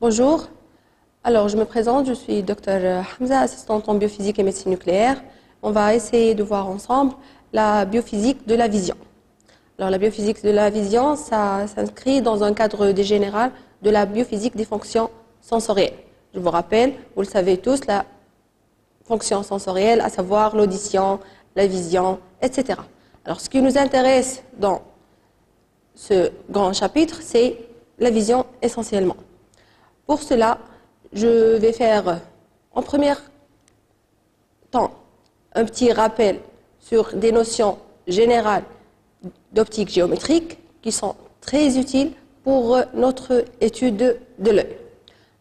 Bonjour, alors je me présente, je suis Dr Hamza, assistante en biophysique et médecine nucléaire. On va essayer de voir ensemble la biophysique de la vision. Alors la biophysique de la vision, ça s'inscrit dans un cadre général de la biophysique des fonctions sensorielles. Je vous rappelle, vous le savez tous, la fonction sensorielle, à savoir l'audition, la vision, etc. Alors ce qui nous intéresse dans ce grand chapitre, c'est la vision essentiellement. Pour cela, je vais faire en premier temps un petit rappel sur des notions générales d'optique géométrique qui sont très utiles pour notre étude de l'œil.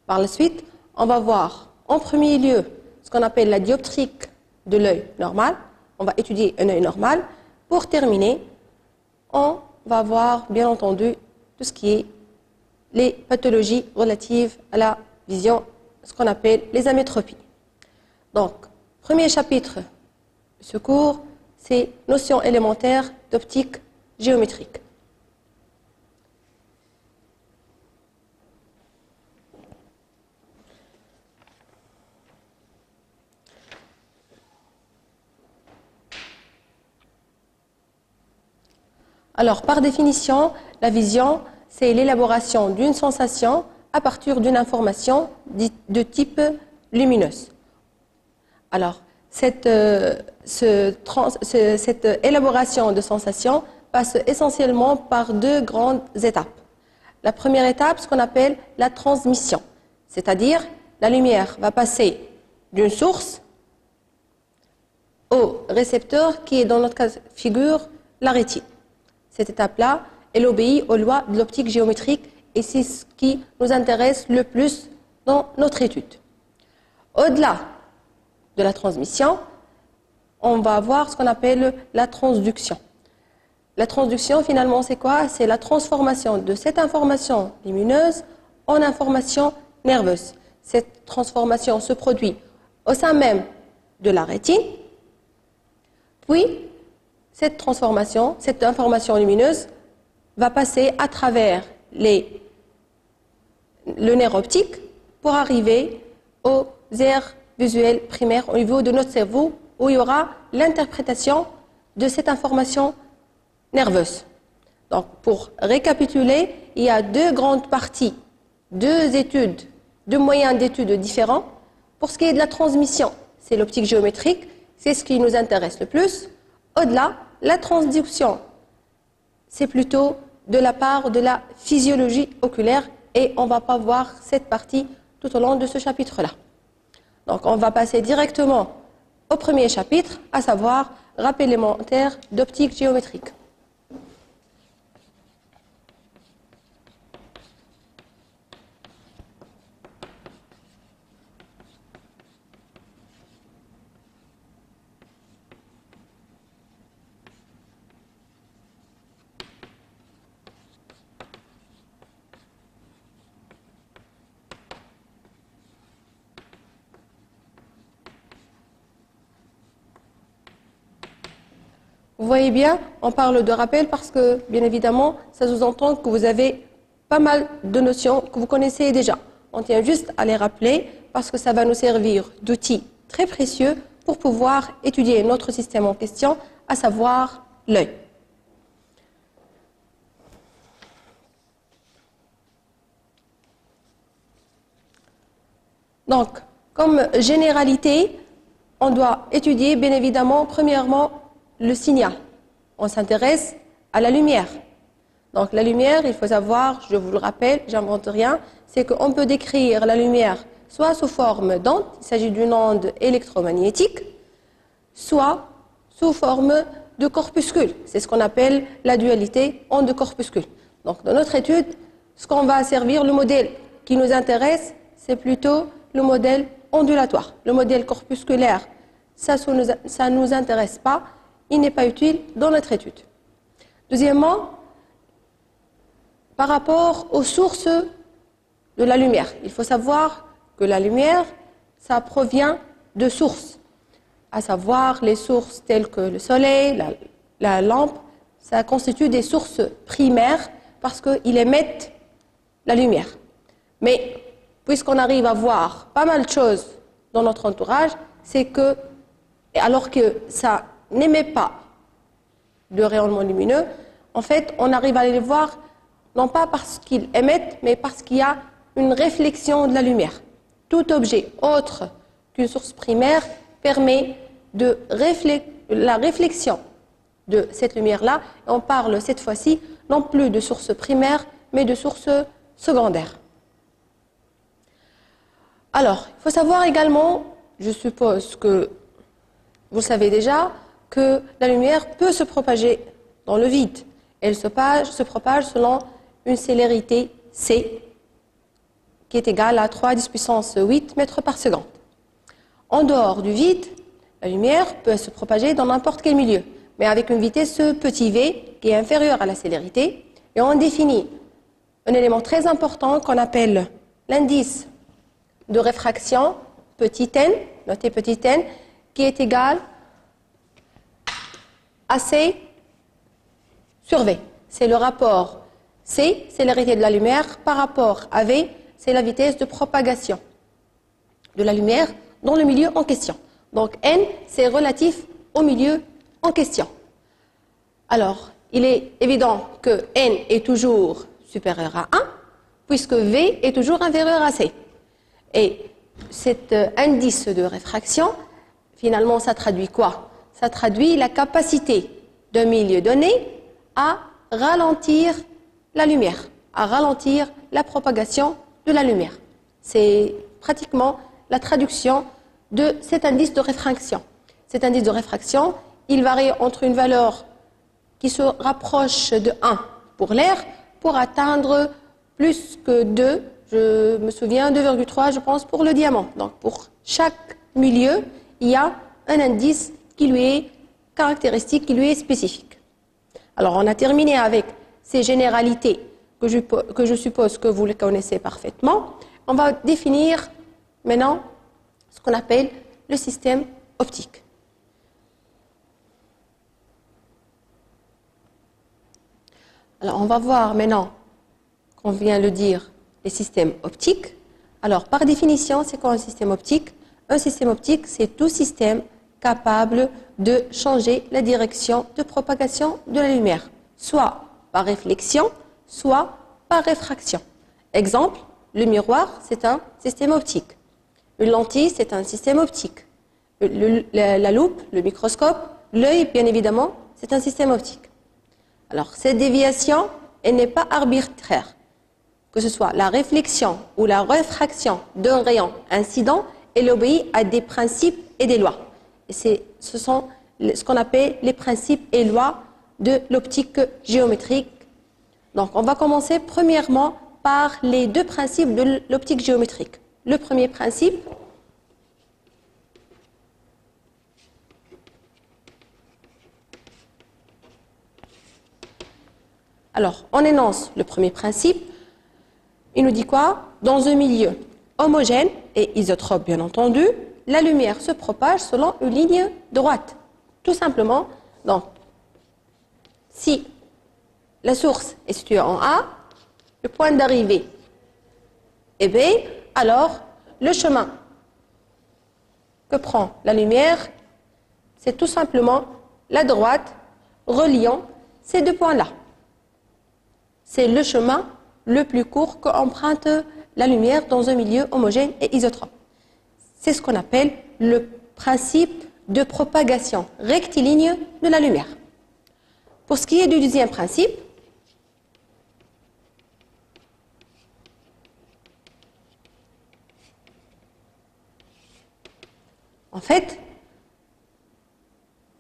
Par la suite, on va voir en premier lieu ce qu'on appelle la dioptrique de l'œil normal. On va étudier un œil normal. Pour terminer, on va voir bien entendu tout ce qui est les pathologies relatives à la vision, ce qu'on appelle les amétropies. Donc, premier chapitre de ce cours, c'est notions élémentaires d'optique géométrique. Alors, par définition, la vision, c'est l'élaboration d'une sensation à partir d'une information de type lumineuse. Alors, cette élaboration de sensation passe essentiellement par deux grandes étapes. La première étape, ce qu'on appelle la transmission, c'est-à-dire la lumière va passer d'une source au récepteur qui est dans notre cas de figure la rétine. Cette étape-là, elle obéit aux lois de l'optique géométrique et c'est ce qui nous intéresse le plus dans notre étude. Au-delà de la transmission, on va voir ce qu'on appelle la transduction. La transduction, finalement, c'est quoi? C'est la transformation de cette information lumineuse en information nerveuse. Cette transformation se produit au sein même de la rétine, puis cette transformation, cette information lumineuse va passer à travers le nerf optique pour arriver aux aires visuelles primaires au niveau de notre cerveau où il y aura l'interprétation de cette information nerveuse. Donc, pour récapituler, il y a deux grandes parties, deux moyens d'études différents. Pour ce qui est de la transmission, c'est l'optique géométrique, c'est ce qui nous intéresse le plus. Au-delà, la transduction, c'est plutôt de la part de la physiologie oculaire et on ne va pas voir cette partie tout au long de ce chapitre-là. Donc on va passer directement au premier chapitre, à savoir rappel élémentaire d'optique géométrique. Vous voyez bien, on parle de rappel parce que, bien évidemment, ça sous-entend que vous avez pas mal de notions que vous connaissez déjà. On tient juste à les rappeler parce que ça va nous servir d'outil très précieux pour pouvoir étudier notre système en question, à savoir l'œil. Donc, comme généralité, on doit étudier, bien évidemment, premièrement, le signal. On s'intéresse à la lumière. Donc la lumière, il faut savoir, je vous le rappelle, j'invente rien, c'est qu'on peut décrire la lumière soit sous forme d'onde, il s'agit d'une onde électromagnétique, soit sous forme de corpuscule. C'est ce qu'on appelle la dualité onde-corpuscule. Donc dans notre étude, ce qu'on va servir, le modèle qui nous intéresse, c'est plutôt le modèle ondulatoire. Le modèle corpusculaire, ça ne nous intéresse pas. Il n'est pas utile dans notre étude. Deuxièmement, par rapport aux sources de la lumière, il faut savoir que la lumière, ça provient de sources, à savoir les sources telles que le soleil, la lampe, ça constitue des sources primaires parce qu'ils émettent la lumiire. Mais puisqu'on arrive à voir pas mal de choses dans notre entourage, c'est que, alors que ça n'émet pas de rayonnement lumineux, en fait, on arrive à les voir non pas parce qu'ils émettent, mais parce qu'il y a une réflexion de la lumière. Tout objet autre qu'une source primaire permet de la réflexion de cette lumière-là. On parle cette fois-ci non plus de source primaire, mais de source secondaire. Alors, il faut savoir également, je suppose que vous savez déjà, que la lumière peut se propager dans le vide. Elle se propage selon une célérité C, qui est égale à 3 à 10 puissance 8 mètres par seconde. En dehors du vide, la lumière peut se propager dans n'importe quel milieu, mais avec une vitesse petit v qui est inférieure à la célérité. Et on définit un élément très important qu'on appelle l'indice de réfraction, petit n, notez petit n, qui est égal à C sur V. C'est le rapport C, célérité de la lumière, par rapport à V, c'est la vitesse de propagation de la lumière dans le milieu en question. Donc n, c'est relatif au milieu en question. Alors, il est évident que n est toujours supérieur à 1, puisque V est toujours inférieur à C. Et cet indice de réfraction, finalement, ça traduit quoi? Ça traduit la capacité d'un milieu donné à ralentir la lumière, à ralentir la propagation de la lumière. C'est pratiquement la traduction de cet indice de réfraction. Cet indice de réfraction, il varie entre une valeur qui se rapproche de 1 pour l'air, pour atteindre plus que 2, je me souviens, 2,3 je pense, pour le diamant. Donc pour chaque milieu, il y a un indice qui lui est caractéristique, qui lui est spécifique. Alors on a terminé avec ces généralités que je suppose que vous les connaissez parfaitement. On va définir maintenant ce qu'on appelle le système optique. Alors on va voir maintenant qu'on vient de dire les systèmes optiques. Alors par définition, c'est quoi un système optique? Un système optique, c'est tout système capable de changer la direction de propagation de la lumière, soit par réflexion, soit par réfraction. Exemple, le miroir, c'est un système optique. Une lentille, c'est un système optique. La loupe, le microscope, l'œil, bien évidemment, c'est un système optique. Alors, cette déviation, elle n'est pas arbitraire. Que ce soit la réflexion ou la réfraction d'un rayon incident, elle obéit à des principes et des lois. Et ce sont ce qu'on appelle les principes et lois de l'optique géométrique. Donc, on va commencer premièrement par les deux principes de l'optique géométrique. Le premier principe, alors, on énonce le premier principe. Il nous dit quoi? Dans un milieu homogène et isotrope, bien entendu, la lumière se propage selon une ligne droite. Tout simplement, donc, si la source est située en A, le point d'arrivée est B, alors le chemin que prend la lumière, c'est tout simplement la droite reliant ces deux points-là. C'est le chemin le plus court qu'emprunte la lumière dans un milieu homogène et isotrope. C'est ce qu'on appelle le principe de propagation rectiligne de la lumière. Pour ce qui est du deuxième principe, en fait,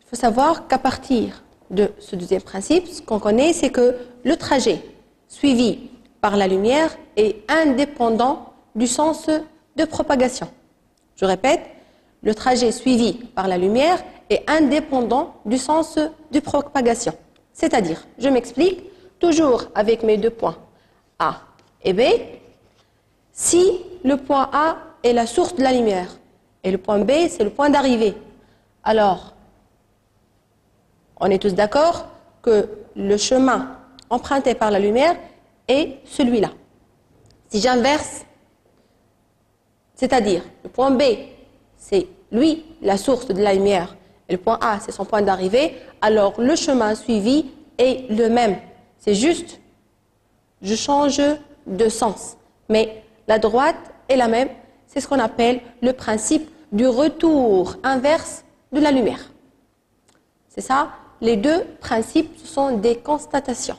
il faut savoir qu'à partir de ce deuxième principe, ce qu'on connaît, c'est que le trajet suivi par la lumière est indépendant du sens de propagation. Je répète, le trajet suivi par la lumière est indépendant du sens de propagation. C'est-à-dire, je m'explique, toujours avec mes deux points A et B, si le point A est la source de la lumière et le point B, c'est le point d'arrivée, alors on est tous d'accord que le chemin emprunté par la lumière est celui-là. Si j'inverse C'est-à-dire, le point B, c'est lui, la source de la lumière, et le point A, c'est son point d'arrivée, alors le chemin suivi est le même. C'est juste, je change de sens. Mais la droite est la même. C'est ce qu'on appelle le principe du retour inverse de la lumière. C'est ça, les deux principes, ce sont des constatations.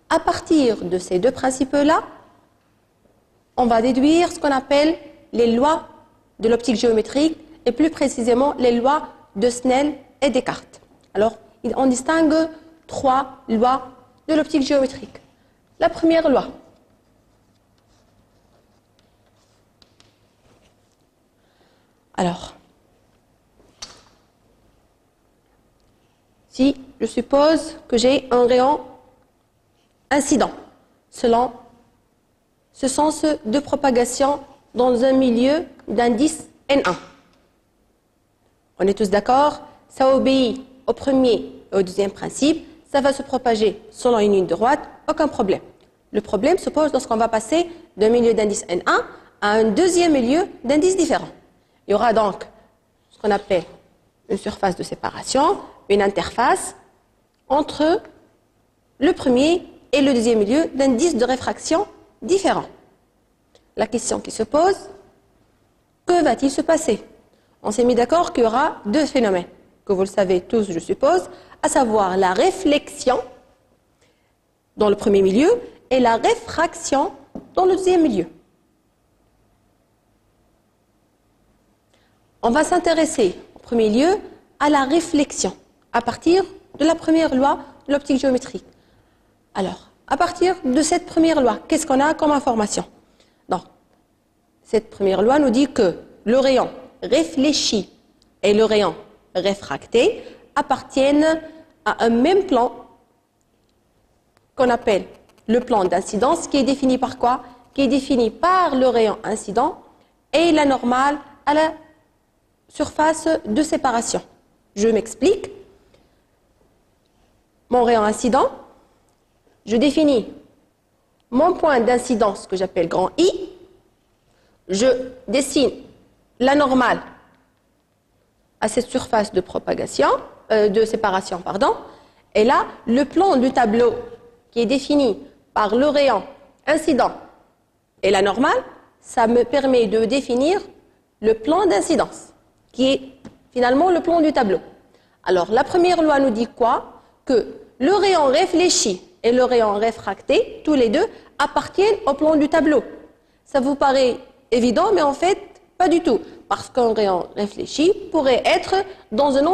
À partir de ces deux principes-là, on va déduire ce qu'on appelle les lois de l'optique géométrique et plus précisément les lois de Snell et Descartes. Alors, on distingue trois lois de l'optique géométrique. La première loi. Alors, si je suppose que j'ai un rayon incident selon ce sens de propagation dans un milieu d'indice N1. On est tous d'accord, ça obéit au premier et au deuxième principe, ça va se propager selon une ligne droite, aucun problème. Le problème se pose lorsqu'on va passer d'un milieu d'indice N1 à un deuxième milieu d'indice différent. Il y aura donc ce qu'on appelle une surface de séparation, une interface entre le premier et le deuxième milieu d'indice de réfraction différents. La question qui se pose, que va-t-il se passer? On s'est mis d'accord qu'il y aura deux phénomènes, que vous le savez tous, je suppose, à savoir la réflexion dans le premier milieu et la réfraction dans le deuxième milieu. On va s'intéresser en premier lieu à la réflexion, à partir de la première loi de l'optique géométrique. Alors, à partir de cette première loi, qu'est-ce qu'on a comme information? Donc, cette première loi nous dit que le rayon réfléchi et le rayon réfracté appartiennent à un même plan qu'on appelle le plan d'incidence, qui est défini par quoi? Qui est défini par le rayon incident et la normale à la surface de séparation. Je m'explique. Mon rayon incident, je définis mon point d'incidence que j'appelle grand I, je dessine la normale à cette surface de propagation, de séparation, pardon, et là, le plan du tableau qui est défini par le rayon incident et la normale, ça me permet de définir le plan d'incidence, qui est finalement le plan du tableau. Alors, la première loi nous dit quoi? Que le rayon réfléchi et le rayon réfracté, tous les deux, appartiennent au plan du tableau. Ça vous paraît évident, mais en fait, pas du tout. Parce qu'un rayon réfléchi pourrait être dans un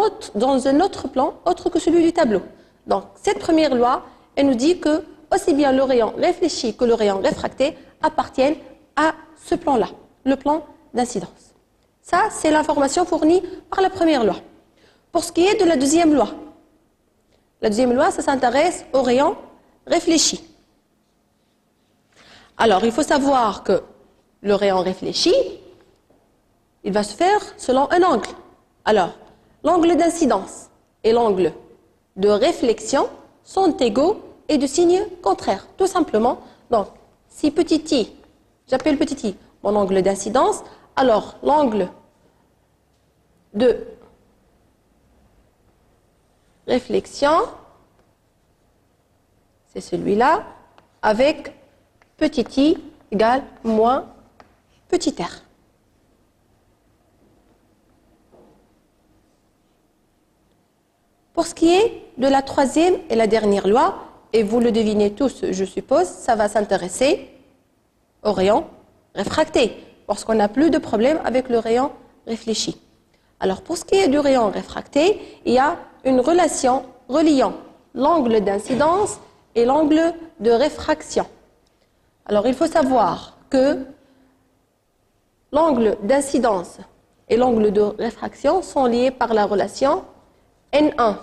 autre plan, autre que celui du tableau. Donc, cette première loi, elle nous dit que aussi bien le rayon réfléchi que le rayon réfracté appartiennent à ce plan-là, le plan d'incidence. Ça, c'est l'information fournie par la première loi. Pour ce qui est de la deuxième loi, ça s'intéresse au rayon réfléchi. Alors, il faut savoir que le rayon réfléchi, il va se faire selon un angle. Alors, l'angle d'incidence et l'angle de réflexion sont égaux et de signe contraire, tout simplement. Donc, si petit i, j'appelle petit i mon angle d'incidence, alors l'angle de réflexion, c'est celui-là, avec petit i égale moins petit r. Pour ce qui est de la troisième et la dernière loi, et vous le devinez tous, je suppose, ça va s'intéresser au rayon réfracté, parce qu'on n'a plus de problème avec le rayon réfléchi. Alors, pour ce qui est du rayon réfracté, il y a une relation reliant l'angle d'incidence et l'angle de réfraction. Alors, il faut savoir que l'angle d'incidence et l'angle de réfraction sont liés par la relation N1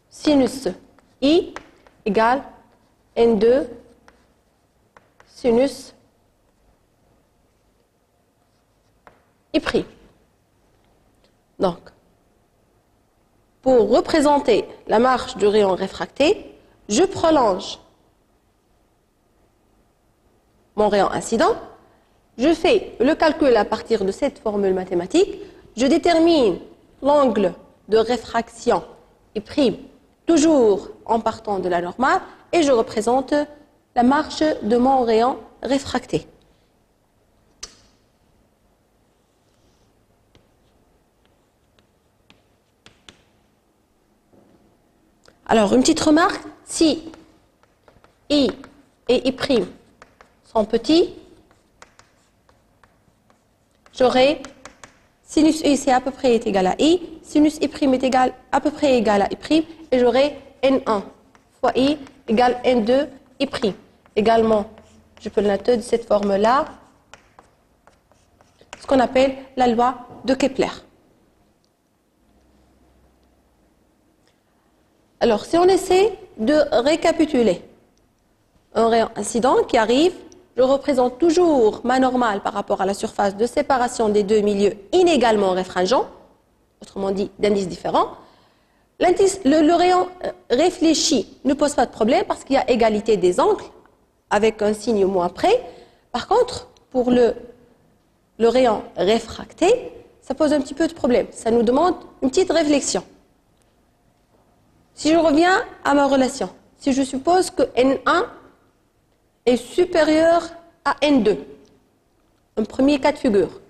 sinus I égale N2 sinus I'. Donc, pour représenter la marche du rayon réfracté, je prolonge mon rayon incident, je fais le calcul à partir de cette formule mathématique, je détermine l'angle de réfraction I', toujours en partant de la normale, et je représente la marche de mon rayon réfracté. Alors, une petite remarque, si I et I' sont petits, j'aurai sinus I c'est à peu près est égal à I, sinus I' est égal à peu près égal à I', et j'aurai N1 fois I égale N2 I'. Également, je peux le noter de cette forme-là, ce qu'on appelle la loi de Kepler. Alors, si on essaie de récapituler un rayon incident qui arrive, je représente toujours ma normale par rapport à la surface de séparation des deux milieux inégalement réfringents, autrement dit d'indices différents. Le rayon réfléchi ne pose pas de problème parce qu'il y a égalité des angles avec un signe moins près. Par contre, pour le rayon réfracté, ça pose un petit peu de problème. Ça nous demande une petite réflexion. Si je reviens à ma relation, si je suppose que N1 est supérieur à N2, un premier cas de figure,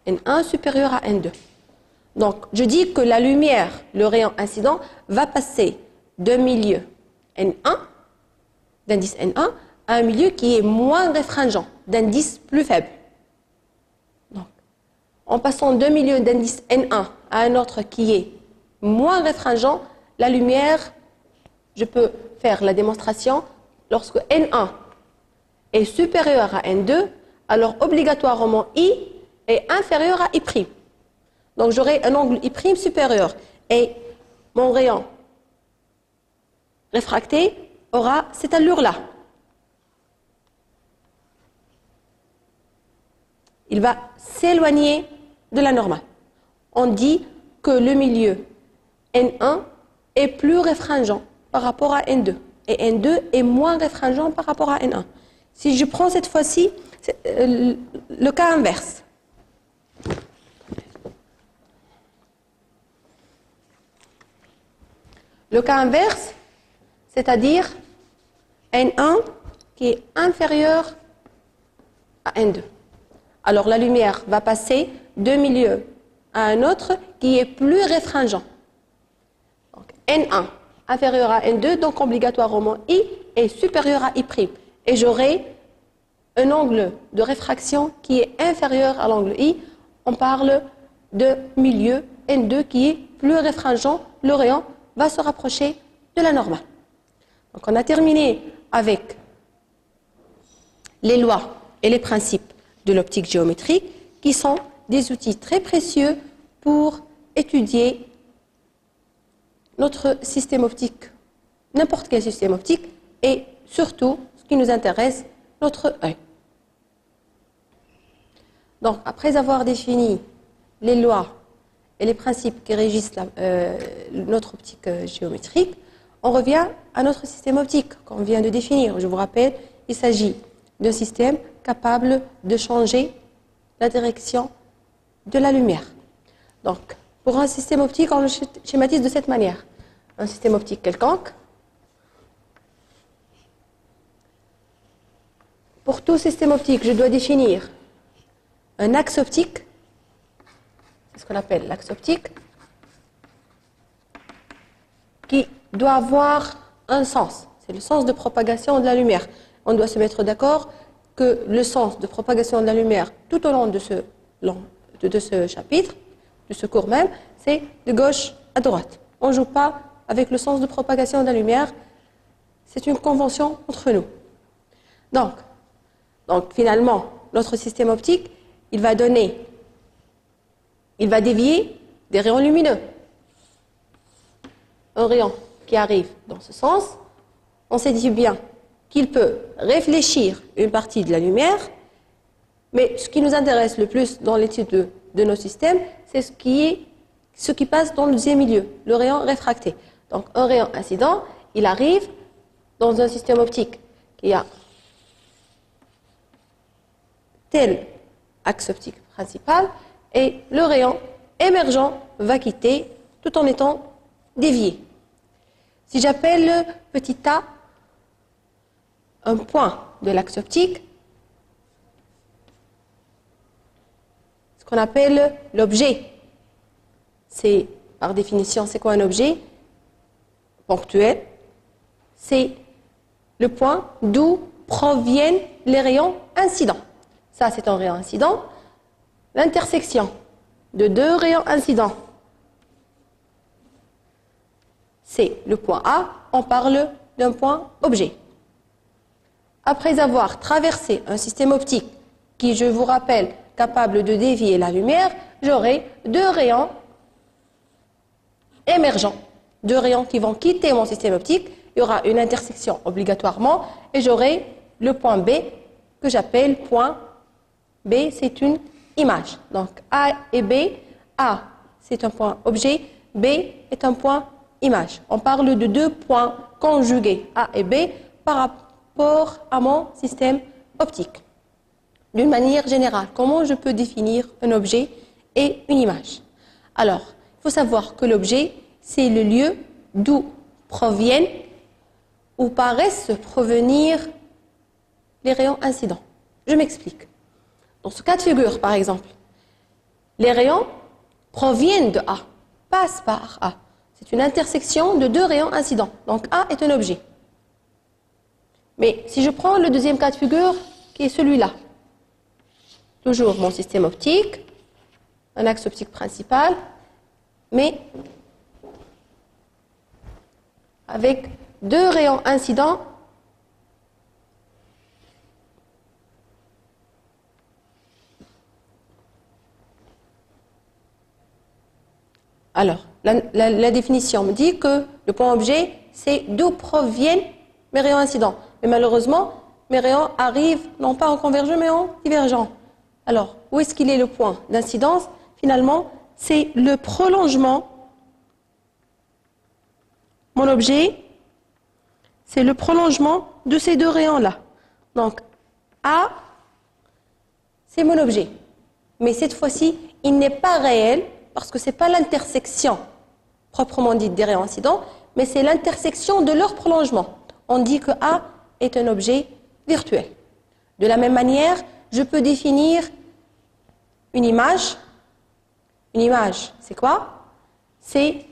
N1 supérieur à N2. Donc, je dis que la lumière, le rayon incident, va passer d'un milieu N1, d'indice N1, à un milieu qui est moins réfringent, d'indice plus faible. Donc, en passant d'un milieu d'indice N1 à un autre qui est moins réfringent, la lumière, je peux faire la démonstration, lorsque N1 est supérieur à N2, alors obligatoirement I est inférieur à I'. Donc j'aurai un angle I' supérieur et mon rayon réfracté aura cette allure-là. Il va s'éloigner de la normale. On dit que le milieu N1 est plus réfringent par rapport à N2 et N2 est moins réfringent par rapport à N1. Si je prends cette fois-ci le cas inverse, le cas inverse, c'est-à-dire N1 qui est inférieur à N2. Alors la lumière va passer d'un milieu à un autre qui est plus réfringent. Donc, N1 inférieur à N2, donc obligatoirement I est supérieur à I'. Et j'aurai un angle de réfraction qui est inférieur à l'angle I. On parle de milieu N2 qui est plus réfringent. Le rayon va se rapprocher de la normale. Donc on a terminé avec les lois et les principes de l'optique géométrique qui sont des outils très précieux pour étudier notre système optique, n'importe quel système optique et surtout, ce qui nous intéresse, notre œil. Donc, après avoir défini les lois et les principes qui régissent notre optique géométrique, on revient à notre système optique qu'on vient de définir. Je vous rappelle, il s'agit d'un système capable de changer la direction de la lumière. Donc, pour un système optique, on le schématise de cette manière. Un système optique quelconque. Pour tout système optique, je dois définir un axe optique, c'est ce qu'on appelle l'axe optique, qui doit avoir un sens. C'est le sens de propagation de la lumière. On doit se mettre d'accord que le sens de propagation de la lumière tout au long de ce chapitre, de ce cours même, c'est de gauche à droite. On ne joue pas avec le sens de propagation de la lumière. C'est une convention entre nous. Donc finalement, notre système optique, il va dévier des rayons lumineux. Un rayon qui arrive dans ce sens, on s'est dit bien qu'il peut réfléchir une partie de la lumière, mais ce qui nous intéresse le plus dans l'étude de nos systèmes, c'est ce qui passe dans le deuxième milieu, le rayon réfracté. Donc un rayon incident, il arrive dans un système optique qui a telle axe optique principal et le rayon émergent va quitter tout en étant dévié. Si j'appelle petit a un point de l'axe optique, ce qu'on appelle l'objet, c'est par définition, c'est quoi un objet ponctuel? C'est le point d'où proviennent les rayons incidents. Ça, c'est un rayon incident. L'intersection de deux rayons incidents, c'est le point A. On parle d'un point objet. Après avoir traversé un système optique qui, je vous rappelle, capable de dévier la lumière, j'aurai deux rayons émergents, deux rayons qui vont quitter mon système optique. Il y aura une intersection obligatoirement et j'aurai le point B que j'appelle point B, c'est une image. Donc A et B, A c'est un point objet, B est un point image. On parle de deux points conjugués, A et B, par rapport à mon système optique. D'une manière générale, comment je peux définir un objet et une image? Alors, il faut savoir que l'objet, c'est le lieu d'où proviennent ou paraissent provenir les rayons incidents. Je m'explique. Dans ce cas de figure, par exemple, les rayons proviennent de A, passent par A. C'est une intersection de deux rayons incidents. Donc A est un objet. Mais si je prends le deuxième cas de figure, qui est celui-là, toujours mon système optique, un axe optique principal, mais avec deux rayons incidents alors, la définition me dit que le point objet, c'est d'où proviennent mes rayons incidents. Mais malheureusement, mes rayons arrivent non pas en convergent, mais en divergent. Alors, où est-ce qu'il est le point d'incidence? Finalement, c'est le prolongement. Mon objet, c'est le prolongement de ces deux rayons-là. Donc, A, c'est mon objet. Mais cette fois-ci, il n'est pas réel parce que ce n'est pas l'intersection proprement dite des rayons incidents, mais c'est l'intersection de leur prolongement. On dit que A est un objet virtuel. De la même manière, je peux définir une image. Une image, c'est quoi? C'est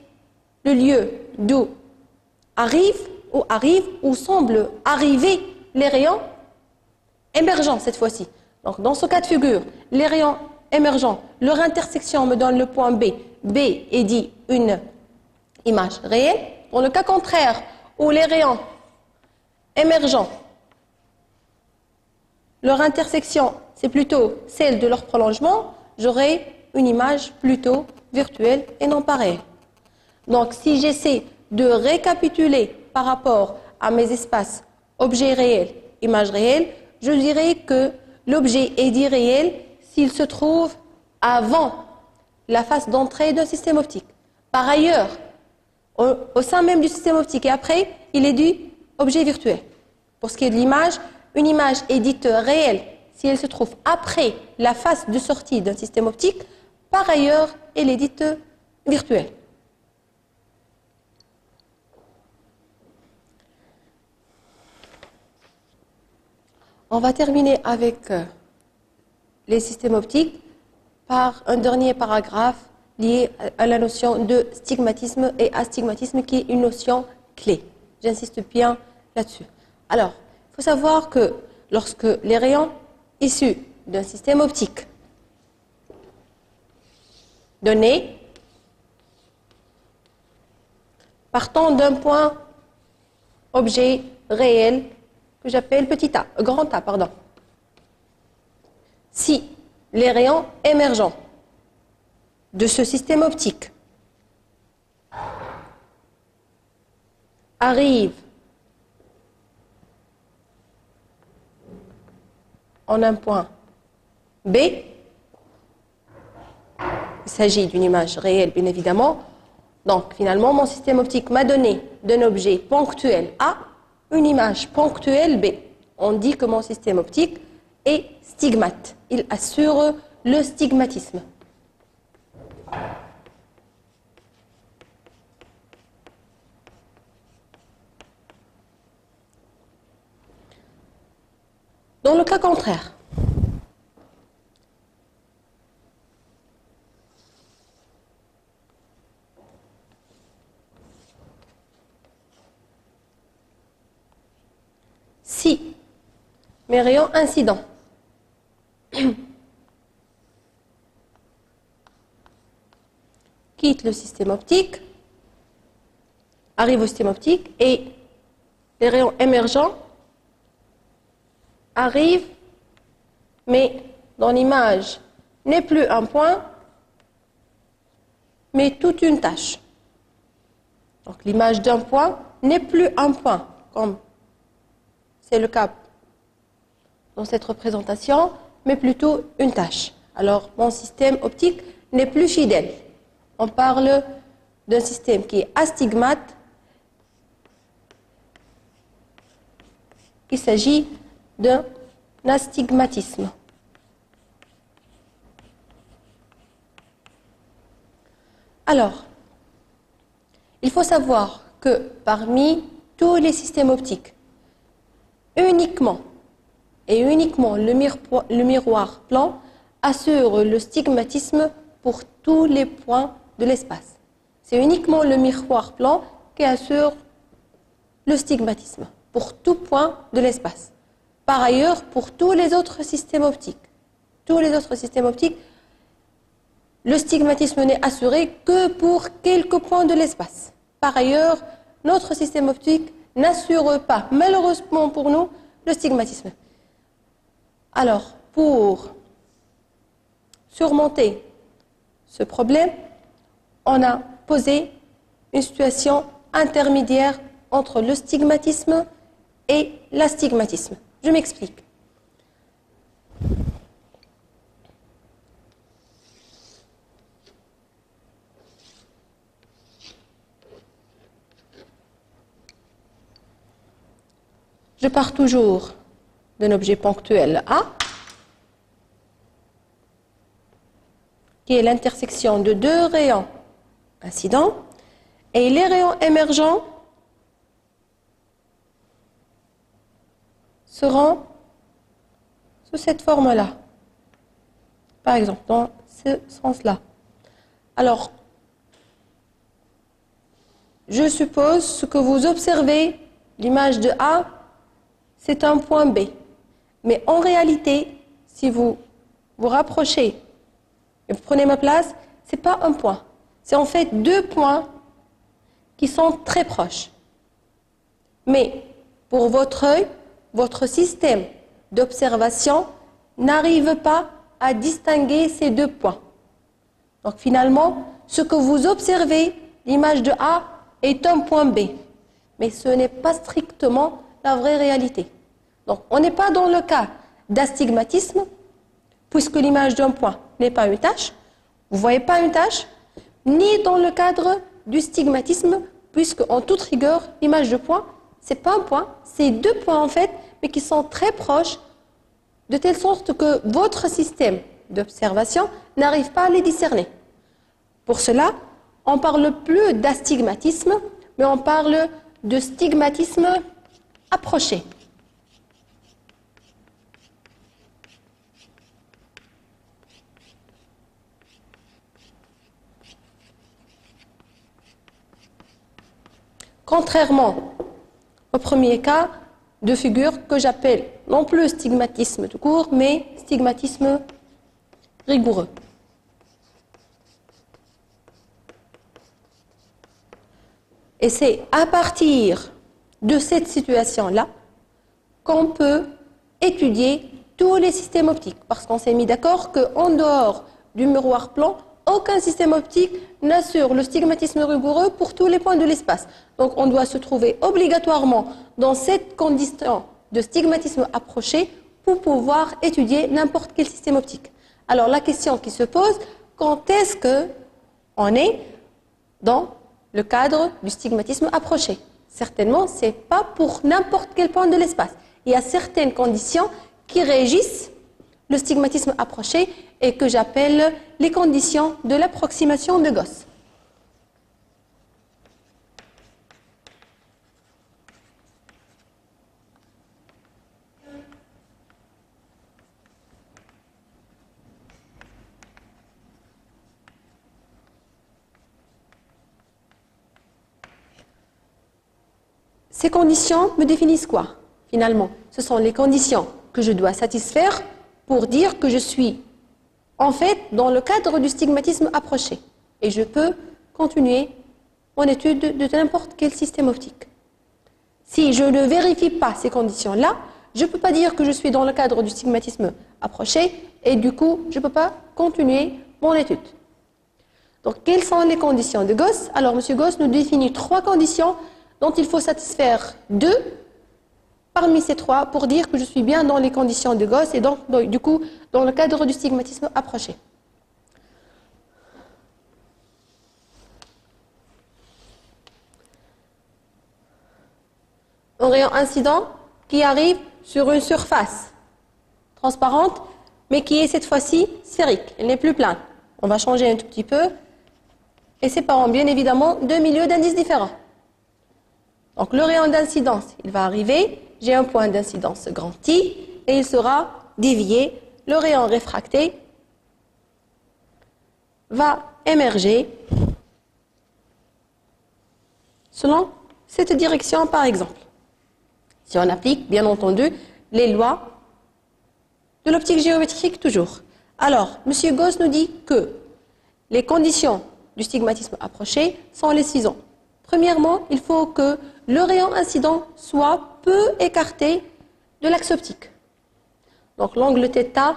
le lieu d'où arrivent ou semblent arriver les rayons émergents cette fois-ci. Donc dans ce cas de figure, les rayons émergents, leur intersection me donne le point B. B est dit une image réelle. Dans le cas contraire, où les rayons émergents, leur intersection, c'est plutôt celle de leur prolongement, j'aurai une image plutôt virtuelle et non pas réelle. Donc si j'essaie de récapituler par rapport à mes espaces objet réel, image réelle, je dirais que l'objet est dit réel s'il se trouve avant la face d'entrée d'un système optique. Par ailleurs, au sein même du système optique et après, il est dit objet virtuel. Pour ce qui est de l'image, une image est dite réelle si elle se trouve après la face de sortie d'un système optique. Par ailleurs, elle est dite virtuelle. On va terminer avec les systèmes optiques par un dernier paragraphe lié à la notion de stigmatisme et astigmatisme qui est une notion clé. J'insiste bien là-dessus. Alors, il faut savoir que lorsque les rayons issus d'un système optique donné partant d'un point objet réel que j'appelle petit a, grand A, pardon. Si les rayons émergents de ce système optique arrivent en un point B, il s'agit d'une image réelle bien évidemment, donc finalement mon système optique m'a donné d'un objet ponctuel A une image ponctuelle B. On dit que mon système optique et stigmate. Il assure le stigmatisme. Dans le cas contraire, si mes rayons incidents quittent le système optique, arrivent au système optique et les rayons émergents arrivent, mais dans l'image n'est plus un point, mais toute une tache. Donc l'image d'un point n'est plus un point, comme c'est le cas dans cette représentation, mais plutôt une tache. Alors mon système optique n'est plus fidèle. On parle d'un système qui est astigmate. Il s'agit d'un astigmatisme. Alors, il faut savoir que parmi tous les systèmes optiques, uniquement le miroir plan assure le stigmatisme pour tous les points de l'espace. C'est uniquement le miroir plan qui assure le stigmatisme pour tout point de l'espace. Par ailleurs, pour tous les autres systèmes optiques, le stigmatisme n'est assuré que pour quelques points de l'espace. Par ailleurs, notre système optique n'assure pas, malheureusement pour nous, le stigmatisme. Alors, pour surmonter ce problème, on a posé une situation intermédiaire entre le stigmatisme et l'astigmatisme. Je m'explique. Je pars toujours d'un objet ponctuel A, qui est l'intersection de deux rayons incidents, et les rayons émergents seront sous cette forme-là. Par exemple, dans ce sens-là. Alors, je suppose ce que vous observez, l'image de A, c'est un point B. Mais en réalité, si vous vous rapprochez et vous prenez ma place, ce n'est pas un point. C'est en fait deux points qui sont très proches. Mais pour votre œil, votre système d'observation n'arrive pas à distinguer ces deux points. Donc finalement, ce que vous observez, l'image de A, est un point B. Mais ce n'est pas strictement la vraie réalité. Donc on n'est pas dans le cas d'astigmatisme, puisque l'image d'un point n'est pas une tache. Vous ne voyez pas une tache, ni dans le cadre du stigmatisme, puisque en toute rigueur, l'image de point, ce n'est pas un point, c'est deux points en fait, mais qui sont très proches, de telle sorte que votre système d'observation n'arrive pas à les discerner. Pour cela, on ne parle plus d'astigmatisme, mais on parle de stigmatisme approché. Contrairement au premier cas de figure que j'appelle non plus stigmatisme tout court, mais stigmatisme rigoureux. Et c'est à partir de cette situation-là qu'on peut étudier tous les systèmes optiques. Parce qu'on s'est mis d'accord qu'en dehors du miroir plan, aucun système optique n'assure le stigmatisme rigoureux pour tous les points de l'espace. Donc on doit se trouver obligatoirement dans cette condition de stigmatisme approché pour pouvoir étudier n'importe quel système optique. Alors la question qui se pose, quand est-ce qu'on est dans le cadre du stigmatisme approché? Certainement, ce n'est pas pour n'importe quel point de l'espace. Il y a certaines conditions qui régissent le stigmatisme approché et que j'appelle les conditions de l'approximation de Gauss. Ces conditions me définissent quoi, finalement? Ce sont les conditions que je dois satisfaire pour dire que je suis, en fait, dans le cadre du stigmatisme approché. Et je peux continuer mon étude de n'importe quel système optique. Si je ne vérifie pas ces conditions-là, je ne peux pas dire que je suis dans le cadre du stigmatisme approché et du coup, je ne peux pas continuer mon étude. Donc, quelles sont les conditions de Gauss? Alors, M. Gauss nous définit 3 conditions dont il faut satisfaire 2 parmi ces 3 pour dire que je suis bien dans les conditions de Gauss et donc, du coup, dans le cadre du stigmatisme approché. Un rayon incident qui arrive sur une surface transparente, mais qui est cette fois-ci sphérique, elle n'est plus plane. On va changer un tout petit peu et séparons bien évidemment 2 milieux d'indices différents. Donc le rayon d'incidence, il va arriver, j'ai un point d'incidence grand I et il sera dévié. Le rayon réfracté va émerger selon cette direction par exemple. Si on applique bien entendu les lois de l'optique géométrique toujours. Alors, M. Gauss nous dit que les conditions du stigmatisme approché sont les suivantes. Premièrement, il faut que le rayon incident soit peu écarté de l'axe optique. Donc l'angle θ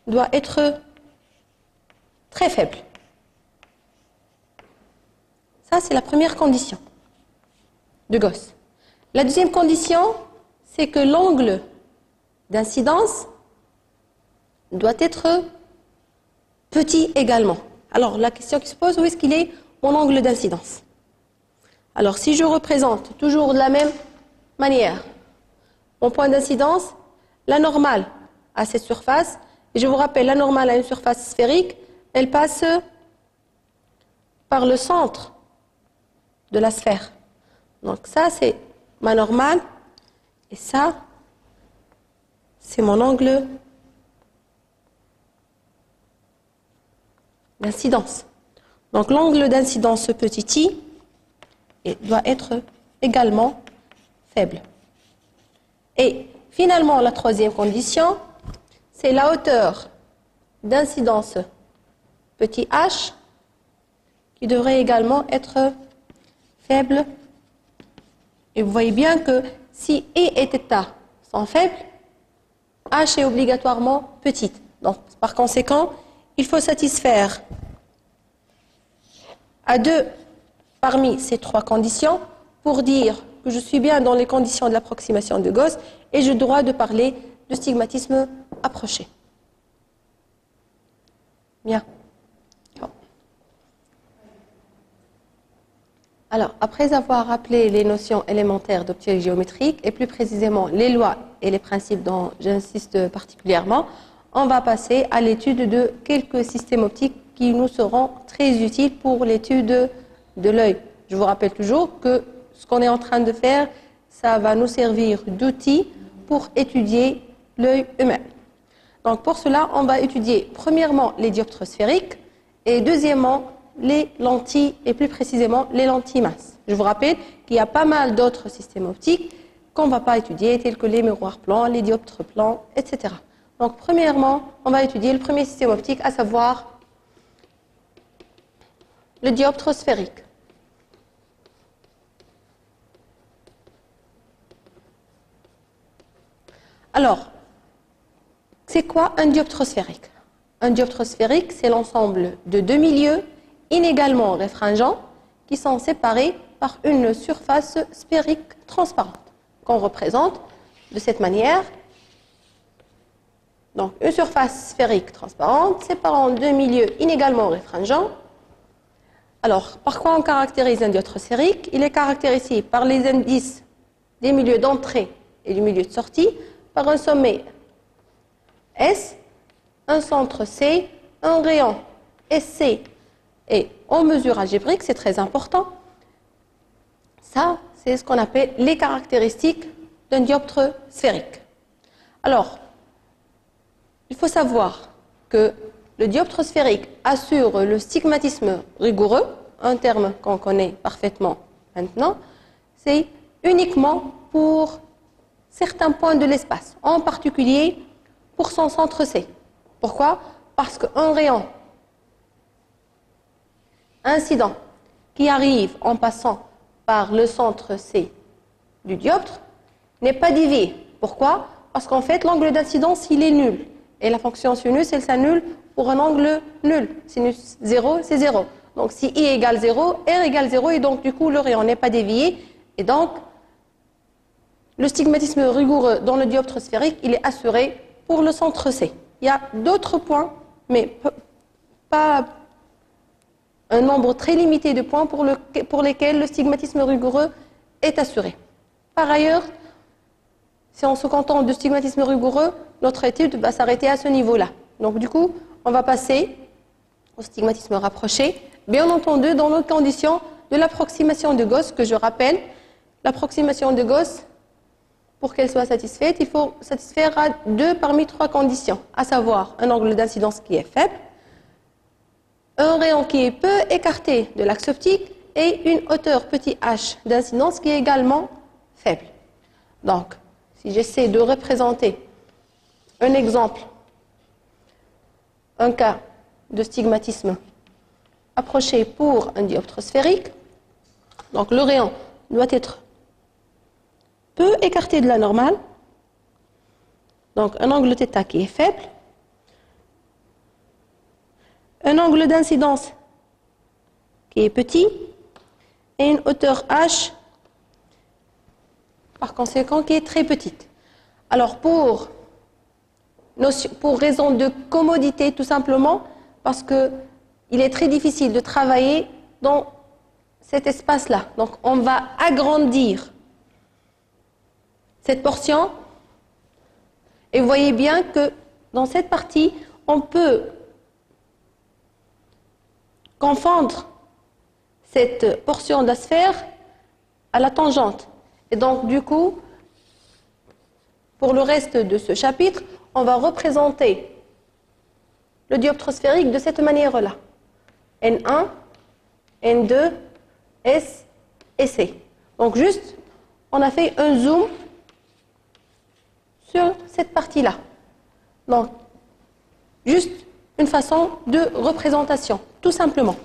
doit être très faible. Ça, c'est la première condition de Gauss. La deuxième condition, c'est que l'angle d'incidence doit être petit également. Alors la question qui se pose, où est-ce qu'il est mon angle d'incidence? Alors, si je représente toujours de la même manière mon point d'incidence, la normale à cette surface, et je vous rappelle, la normale à une surface sphérique, elle passe par le centre de la sphère. Donc ça, c'est ma normale, et ça, c'est mon angle d'incidence. Donc l'angle d'incidence petit i, et doit être également faible. Et finalement, la troisième condition, c'est la hauteur d'incidence petit h qui devrait également être faible. Et vous voyez bien que si I et θ sont faibles, h est obligatoirement petite. Donc, par conséquent, il faut satisfaire à 2 parmi ces 3 conditions pour dire que je suis bien dans les conditions de l'approximation de Gauss et j'ai le droit de parler de stigmatisme approché. Bien. Alors, après avoir rappelé les notions élémentaires d'optique géométrique et plus précisément les lois et les principes dont j'insiste particulièrement, on va passer à l'étude de quelques systèmes optiques qui nous seront très utiles pour l'étude de l'œil. Je vous rappelle toujours que ce qu'on est en train de faire, ça va nous servir d'outil pour étudier l'œil humain. Donc pour cela, on va étudier premièrement les dioptres sphériques et deuxièmement les lentilles et plus précisément les lentilles minces. Je vous rappelle qu'il y a pas mal d'autres systèmes optiques qu'on ne va pas étudier, tels que les miroirs plans, les dioptres plans, etc. Donc premièrement, on va étudier le premier système optique, à savoir le dioptre sphérique. Alors, c'est quoi un dioptre sphérique? Un dioptre sphérique, c'est l'ensemble de 2 milieux inégalement réfringents qui sont séparés par une surface sphérique transparente qu'on représente de cette manière. Donc, une surface sphérique transparente séparant 2 milieux inégalement réfringents. Alors, par quoi on caractérise un dioptre sphérique? Il est caractérisé par les indices des milieux d'entrée et du milieu de sortie, par un sommet S, un centre C, un rayon SC et en mesure algébrique, c'est très important. Ça, c'est ce qu'on appelle les caractéristiques d'un dioptre sphérique. Alors, il faut savoir que le dioptre sphérique assure le stigmatisme rigoureux, un terme qu'on connaît parfaitement maintenant, c'est uniquement pour certains points de l'espace, en particulier pour son centre C. Pourquoi? Parce qu'un rayon incident qui arrive en passant par le centre C du dioptre n'est pas dévié. Pourquoi? Parce qu'en fait, l'angle d'incidence, il est nul. Et la fonction sinus, elle s'annule pour un angle nul. Sinus 0, c'est 0. Donc, si I égale 0, R égale 0, et donc, du coup, le rayon n'est pas dévié. Et donc, le stigmatisme rigoureux dans le dioptre sphérique, il est assuré pour le centre C. Il y a d'autres points, mais pas un nombre très limité de points pour lesquels le stigmatisme rigoureux est assuré. Par ailleurs, si on se contente de stigmatisme rigoureux, notre étude va s'arrêter à ce niveau-là. Donc du coup, on va passer au stigmatisme rapproché, bien entendu dans nos conditions de l'approximation de Gauss, que je rappelle. L'approximation de Gauss, pour qu'elle soit satisfaite, il faut satisfaire à 2 parmi 3 conditions, à savoir un angle d'incidence qui est faible, un rayon qui est peu écarté de l'axe optique et une hauteur petit h d'incidence qui est également faible. Donc, si j'essaie de représenter un exemple, un cas de stigmatisme approché pour un dioptre sphérique, donc le rayon doit être peu écarté de la normale, donc un angle θ qui est faible, un angle d'incidence qui est petit et une hauteur h par conséquent qui est très petite. Alors pour raison de commodité tout simplement, parce qu'il est très difficile de travailler dans cet espace-là. Donc on va agrandir cette portion et vous voyez bien que dans cette partie, on peut confondre cette portion de la sphère à la tangente. Et donc, du coup, pour le reste de ce chapitre, on va représenter le dioptre sphérique de cette manière-là. N1, N2, S et C. Donc, juste, on a fait un zoom sur cette partie-là. Donc, juste une façon de représentation, tout simplement.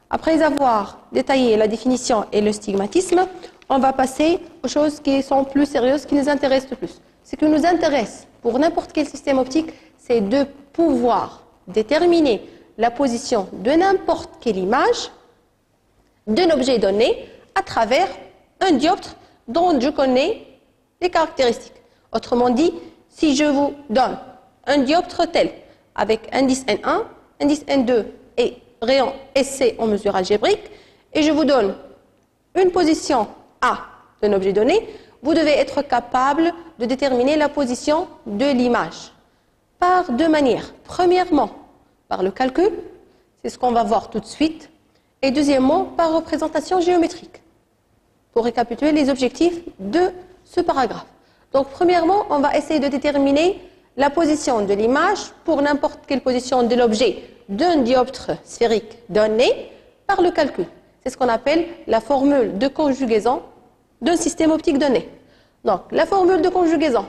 Après avoir détaillé la définition et le stigmatisme, on va passer aux choses qui sont plus sérieuses, qui nous intéressent le plus. Ce qui nous intéresse pour n'importe quel système optique, c'est de pouvoir déterminer la position de n'importe quelle image d'un objet donné à travers un dioptre dont je connais les caractéristiques. Autrement dit, si je vous donne un dioptre tel, avec indice N1, indice N2 et rayon SC en mesure algébrique, et je vous donne une position A d'un objet donné, vous devez être capable de déterminer la position de l'image par 2 manières. Premièrement, par le calcul, c'est ce qu'on va voir tout de suite, et deuxièmement, par représentation géométrique, pour récapituler les objectifs de ce paragraphe. Donc, premièrement, on va essayer de déterminer la position de l'image pour n'importe quelle position de l'objet d'un dioptre sphérique donné par le calcul. C'est ce qu'on appelle la formule de conjugaison d'un système optique donné. Donc, la formule de conjugaison.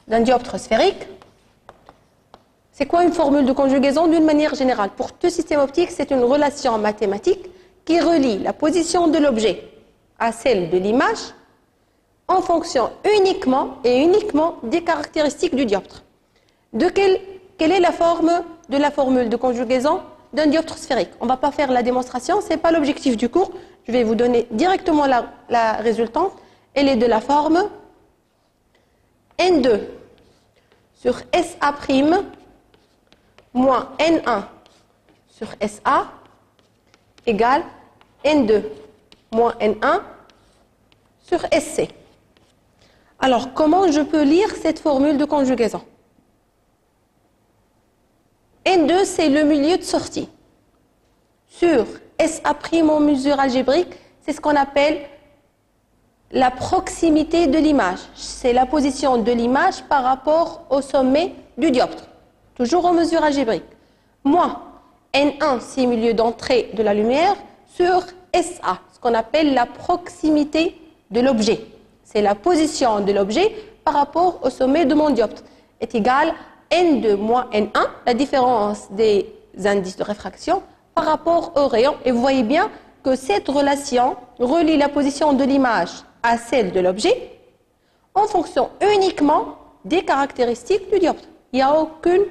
D'un dioptre sphérique. C'est quoi une formule de conjugaison d'une manière générale? Pour tout système optique, c'est une relation mathématique qui relie la position de l'objet à celle de l'image en fonction uniquement des caractéristiques du dioptre. Quelle est la forme de la formule de conjugaison d'un dioptre sphérique? On ne va pas faire la démonstration, ce n'est pas l'objectif du cours. Je vais vous donner directement la résultante. Elle est de la forme N2 sur SA' moins N1 sur SA égale N2 moins N1 sur SC. Alors, comment je peux lire cette formule de conjugaison? N2, c'est le milieu de sortie. Sur SA' en mesure algébrique, c'est ce qu'on appelle la proximité de l'image. C'est la position de l'image par rapport au sommet du dioptre. Toujours en mesure algébrique. Moins N1, c'est le milieu d'entrée de la lumière, sur SA, ce qu'on appelle la proximité de l'objet. C'est la position de l'objet par rapport au sommet de mon dioptre. Est égal N2 moins N1, la différence des indices de réfraction par rapport au rayon. Et vous voyez bien que cette relation relie la position de l'image à celle de l'objet en fonction uniquement des caractéristiques du dioptre. Il n'y a aucune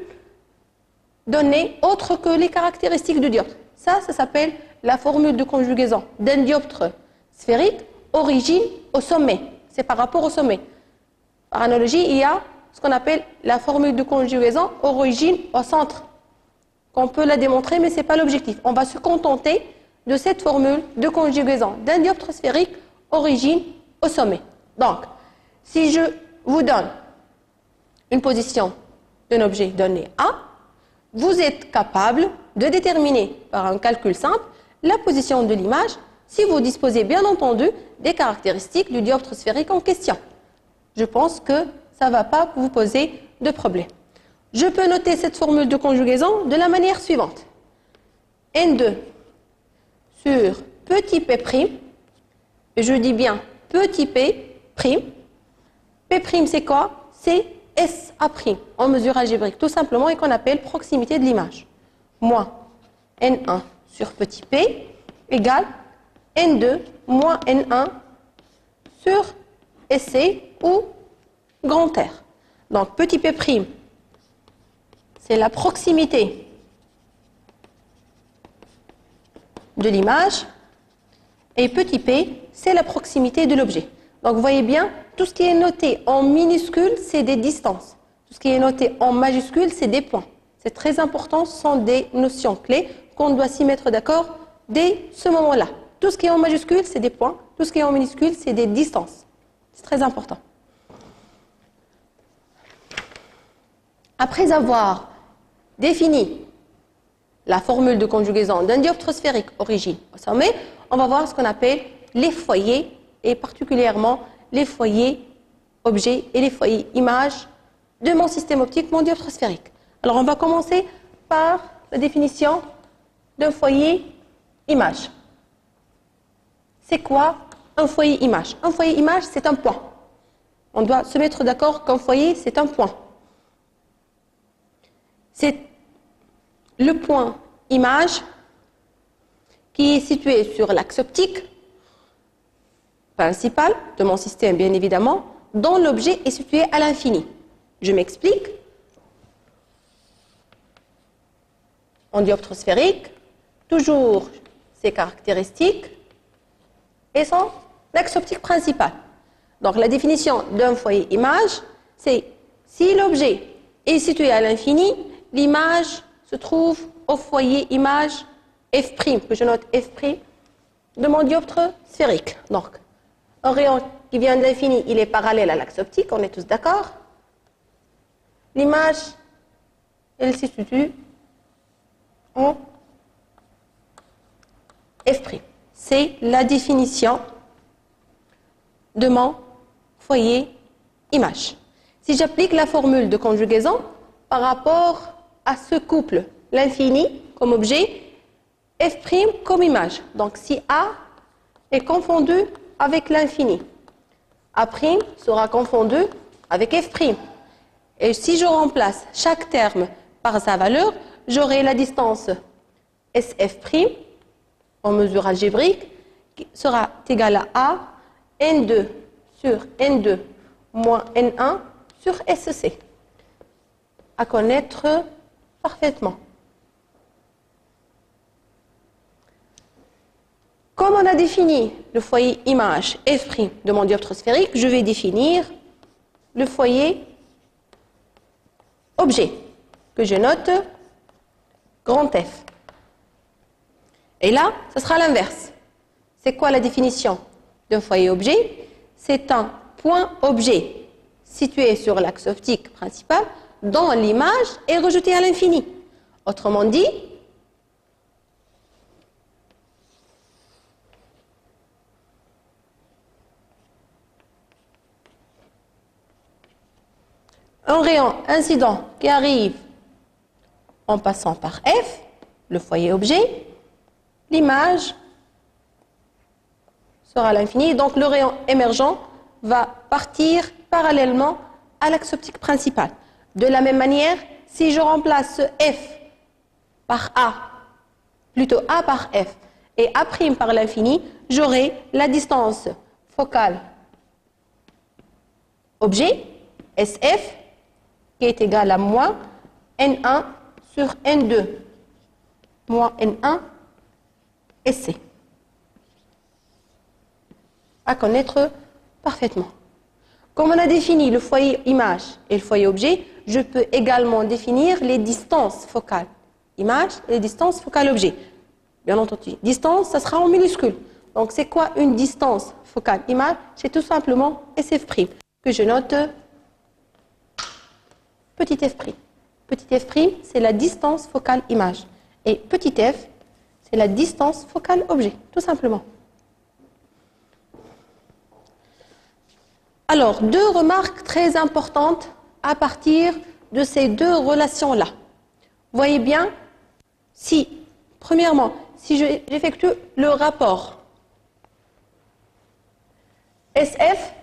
donnée autre que les caractéristiques du dioptre. Ça s'appelle la formule de conjugaison d'un dioptre sphérique, origine au sommet. C'est par rapport au sommet. Par analogie, il y a ce qu'on appelle la formule de conjugaison origine au centre. On peut la démontrer, mais ce n'est pas l'objectif. On va se contenter de cette formule de conjugaison d'un dioptre sphérique, origine au sommet. Donc, si je vous donne une position d'un objet donné A, vous êtes capable de déterminer par un calcul simple la position de l'image si vous disposez bien entendu des caractéristiques du dioptre sphérique en question. Je pense que ça ne va pas vous poser de problème. Je peux noter cette formule de conjugaison de la manière suivante. N2 sur petit p', et je dis bien petit p', p' c'est quoi? C'est SA' en mesure algébrique, tout simplement, et qu'on appelle proximité de l'image. Moins N1 sur petit p égale N2 moins N1 sur SC ou grand R. Donc petit p', c'est la proximité de l'image, et petit p, c'est la proximité de l'objet. Donc vous voyez bien, tout ce qui est noté en minuscule, c'est des distances. Tout ce qui est noté en majuscule, c'est des points. C'est très important, ce sont des notions clés qu'on doit s'y mettre d'accord dès ce moment-là. Tout ce qui est en majuscule, c'est des points. Tout ce qui est en minuscule, c'est des distances. C'est très important. Après avoir défini la formule de conjugaison d'un dioptre sphérique origine au sommet, on va voir ce qu'on appelle les foyers, et particulièrement les foyers objets et les foyers images de mon système optique, mon dioptre sphérique. Alors on va commencer par la définition d'un foyer image. C'est quoi un foyer image? Un foyer image, c'est un point. On doit se mettre d'accord qu'un foyer, c'est un point. C'est le point image qui est situé sur l'axe optique principal de mon système, bien évidemment, dont l'objet est situé à l'infini. Je m'explique. En dioptre sphérique, toujours ses caractéristiques et son axe optique principal. Donc la définition d'un foyer image, c'est si l'objet est situé à l'infini, l'image se trouve au foyer image F', que je note F' de mon dioptre sphérique. Donc, un rayon qui vient de l'infini, il est parallèle à l'axe optique, on est tous d'accord. L'image, elle se situe en F'. C'est la définition de mon foyer image. Si j'applique la formule de conjugaison par rapport à ce couple, l'infini comme objet, F' comme image. Donc si A est confondu avec l'infini, A' sera confondu avec F'. Et si je remplace chaque terme par sa valeur, j'aurai la distance SF' en mesure algébrique qui sera égale à N2 sur N2 moins N1 sur SC. À connaître parfaitement. Comme on a défini le foyer image F' de mon dioptre sphérique, je vais définir le foyer objet, que je note grand F. Et là, ce sera l'inverse. C'est quoi la définition d'un foyer-objet? C'est un point-objet situé sur l'axe optique principal dont l'image est rejetée à l'infini. Autrement dit, un rayon incident qui arrive en passant par F, le foyer-objet, l'image sera à l'infini. Donc, le rayon émergent va partir parallèlement à l'axe optique principal. De la même manière, si je remplace ce F par A, plutôt A par F, et A' par l'infini, j'aurai la distance focale objet, SF, qui est égale à moins N1 sur N2, moins N1 SC. À connaître parfaitement. Comme on a défini le foyer image et le foyer objet, je peux également définir les distances focales image et les distances focales objet. Bien entendu, distance, ça sera en minuscule. Donc, c'est quoi une distance focale image? C'est tout simplement SF', que je note petit f'. Petit f', c'est la distance focale image. Et petit f, c'est la distance focale objet, tout simplement. Alors, deux remarques très importantes à partir de ces deux relations-là. Vous voyez bien, premièrement, si j'effectue le rapport SF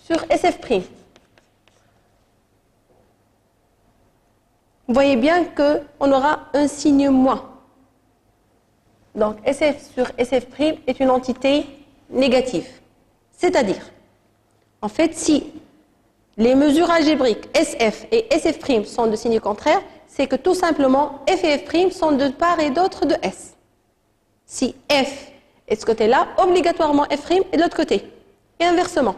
sur SF', vous voyez bien qu'on aura un signe moins. Donc, SF sur SF' est une entité négative. C'est-à-dire, en fait, si les mesures algébriques SF et SF' sont de signes contraires, c'est que tout simplement F et F' sont de part et d'autre de S. Si F est de ce côté-là, obligatoirement F' est de l'autre côté. Et inversement.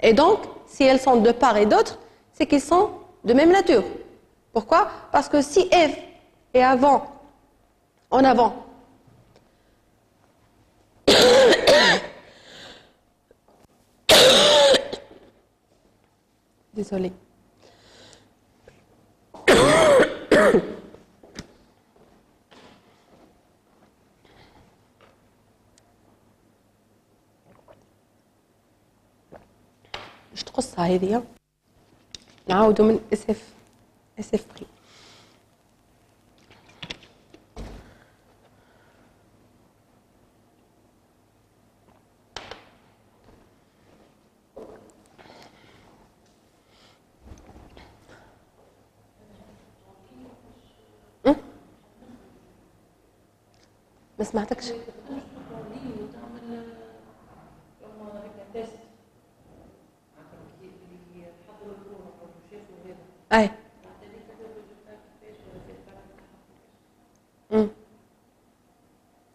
Et donc, si elles sont de part et d'autre, c'est qu'ils sont de même nature. Pourquoi? Parce que si F est en avant, désolée. مش تقصها هذه نعاودوا من SF بري. ما سمعتكش. اي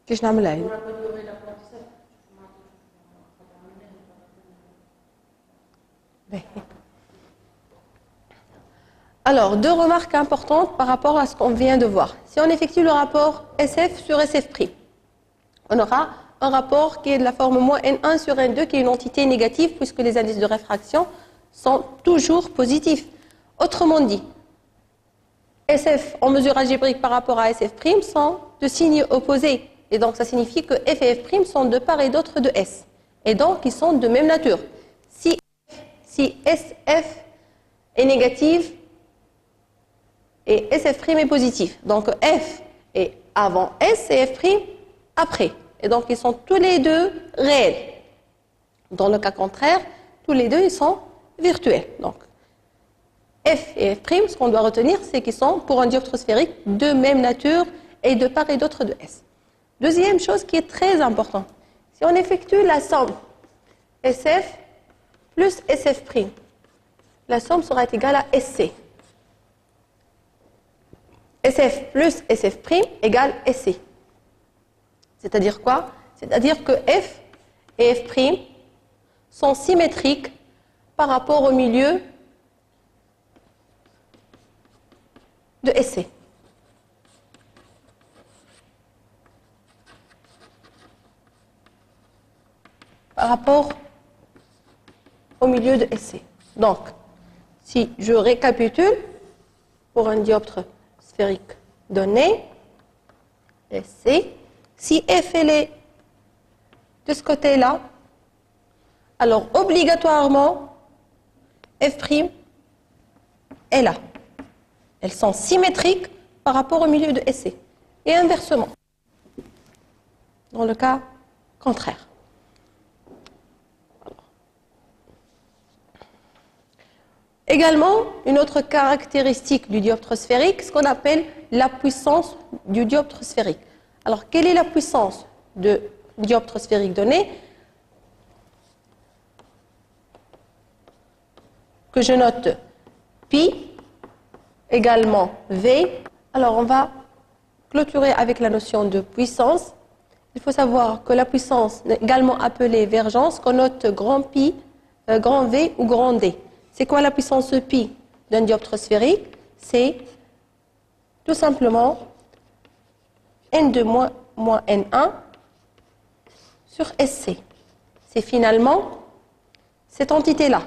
كيفاش نعملها هي؟ Alors, deux remarques importantes par rapport à ce qu'on vient de voir. Si on effectue le rapport SF sur SF', on aura un rapport qui est de la forme moins N1 sur N2, qui est une entité négative, puisque les indices de réfraction sont toujours positifs. Autrement dit, SF en mesure algébrique par rapport à SF' sont de signes opposés. Et donc, ça signifie que F et F' sont de part et d'autre de S. Et donc, ils sont de même nature. Si SF est négative, et SF' est positif. Donc, F est avant S et F' après. Et donc, ils sont tous les deux réels. Dans le cas contraire, tous les deux, ils sont virtuels. Donc, F et F', ce qu'on doit retenir, c'est qu'ils sont, pour un dioptre sphérique, de même nature et de part et d'autre de S. Deuxième chose qui est très importante, si on effectue la somme SF plus SF', la somme sera égale à SC. SF plus SF' égale SC. C'est-à-dire quoi? C'est-à-dire que F et F' sont symétriques par rapport au milieu de SC. par rapport au milieu de SC. Donc, si je récapitule, pour un dioptre sphérique donné, SC, si F elle est de ce côté-là, alors obligatoirement, F' est là. Elles sont symétriques par rapport au milieu de SC. Et inversement, dans le cas contraire. Également, une autre caractéristique du dioptre sphérique, ce qu'on appelle la puissance du dioptre sphérique. Alors, quelle est la puissance du dioptre sphérique donné? Que je note pi, également V. Alors, on va clôturer avec la notion de puissance. Il faut savoir que la puissance, également appelée vergence, qu'on note grand pi, grand V ou grand D. C'est quoi la puissance pi d'un dioptre sphérique? C'est tout simplement N2 moins N1 sur SC. C'est finalement cette entité-là.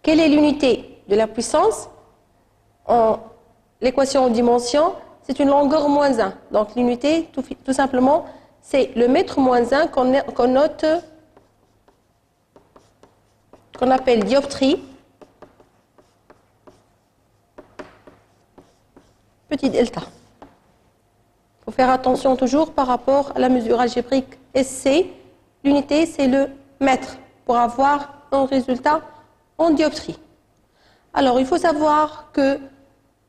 Quelle est l'unité de la puissance? En l'équation en dimension, c'est une longueur moins 1. Donc l'unité, tout simplement, c'est le mètre moins 1 qu'on note, qu'on appelle dioptrie, petit delta. Il faut faire attention toujours par rapport à la mesure algébrique SC. L'unité, c'est le mètre pour avoir un résultat en dioptrie. Alors, il faut savoir que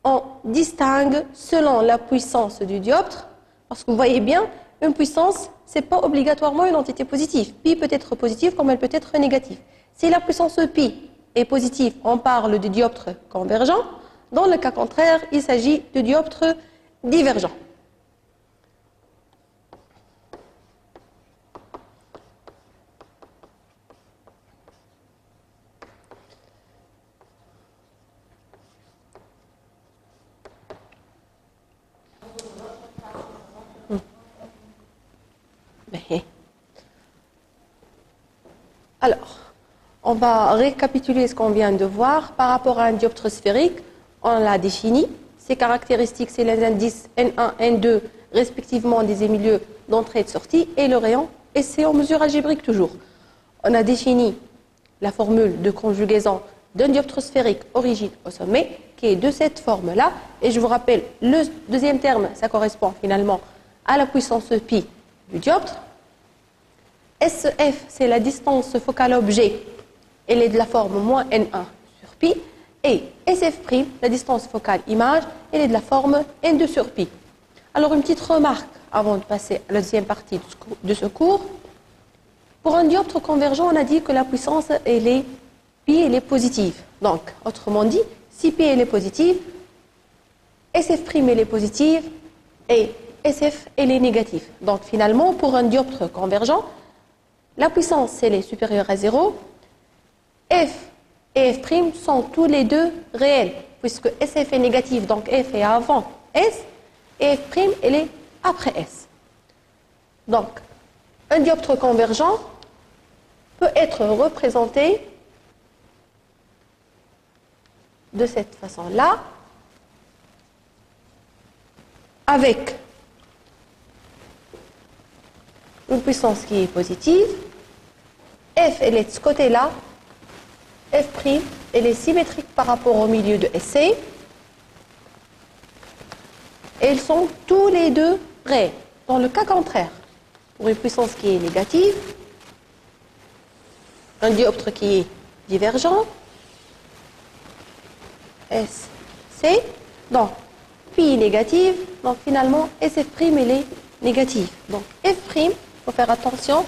on distingue selon la puissance du dioptre, parce que vous voyez bien, une puissance, ce n'est pas obligatoirement une entité positive. Pi peut être positive comme elle peut être négative. Si la puissance pi est positive, on parle de dioptre convergent. Dans le cas contraire, il s'agit de dioptre divergent. Alors, on va récapituler ce qu'on vient de voir. Par rapport à un dioptre sphérique, on l'a défini. Ses caractéristiques, c'est les indices N1, N2, respectivement des milieux d'entrée et de sortie, et le rayon, et c'est en mesure algébrique toujours. On a défini la formule de conjugaison d'un dioptre sphérique origine au sommet, qui est de cette forme-là. Et je vous rappelle, le deuxième terme, ça correspond finalement à la puissance pi du dioptre. SF, c'est la distance focale objet, elle est de la forme moins N1 sur pi. Et SF', la distance focale image, elle est de la forme N2 sur pi. Alors, une petite remarque avant de passer à la deuxième partie de ce cours. Pour un dioptre convergent, on a dit que la puissance, pi, elle est positive. Donc, autrement dit, si pi, elle est positive, SF', elle est positive, et SF, elle est négative. Donc, finalement, pour un dioptre convergent, la puissance, elle est supérieure à 0. F et F' sont tous les deux réels, puisque SF est négatif, donc F est avant S, et F', elle est après S. Donc, un dioptre convergent peut être représenté de cette façon-là, avec une puissance qui est positive. F, elle est de ce côté-là. F', elle est symétrique par rapport au milieu de SC. Et ils sont tous les deux réels. Dans le cas contraire, pour une puissance qui est négative, un dioptre qui est divergent, SC, donc pi négative, donc finalement SF', elle est négative. Donc F', il faut faire attention,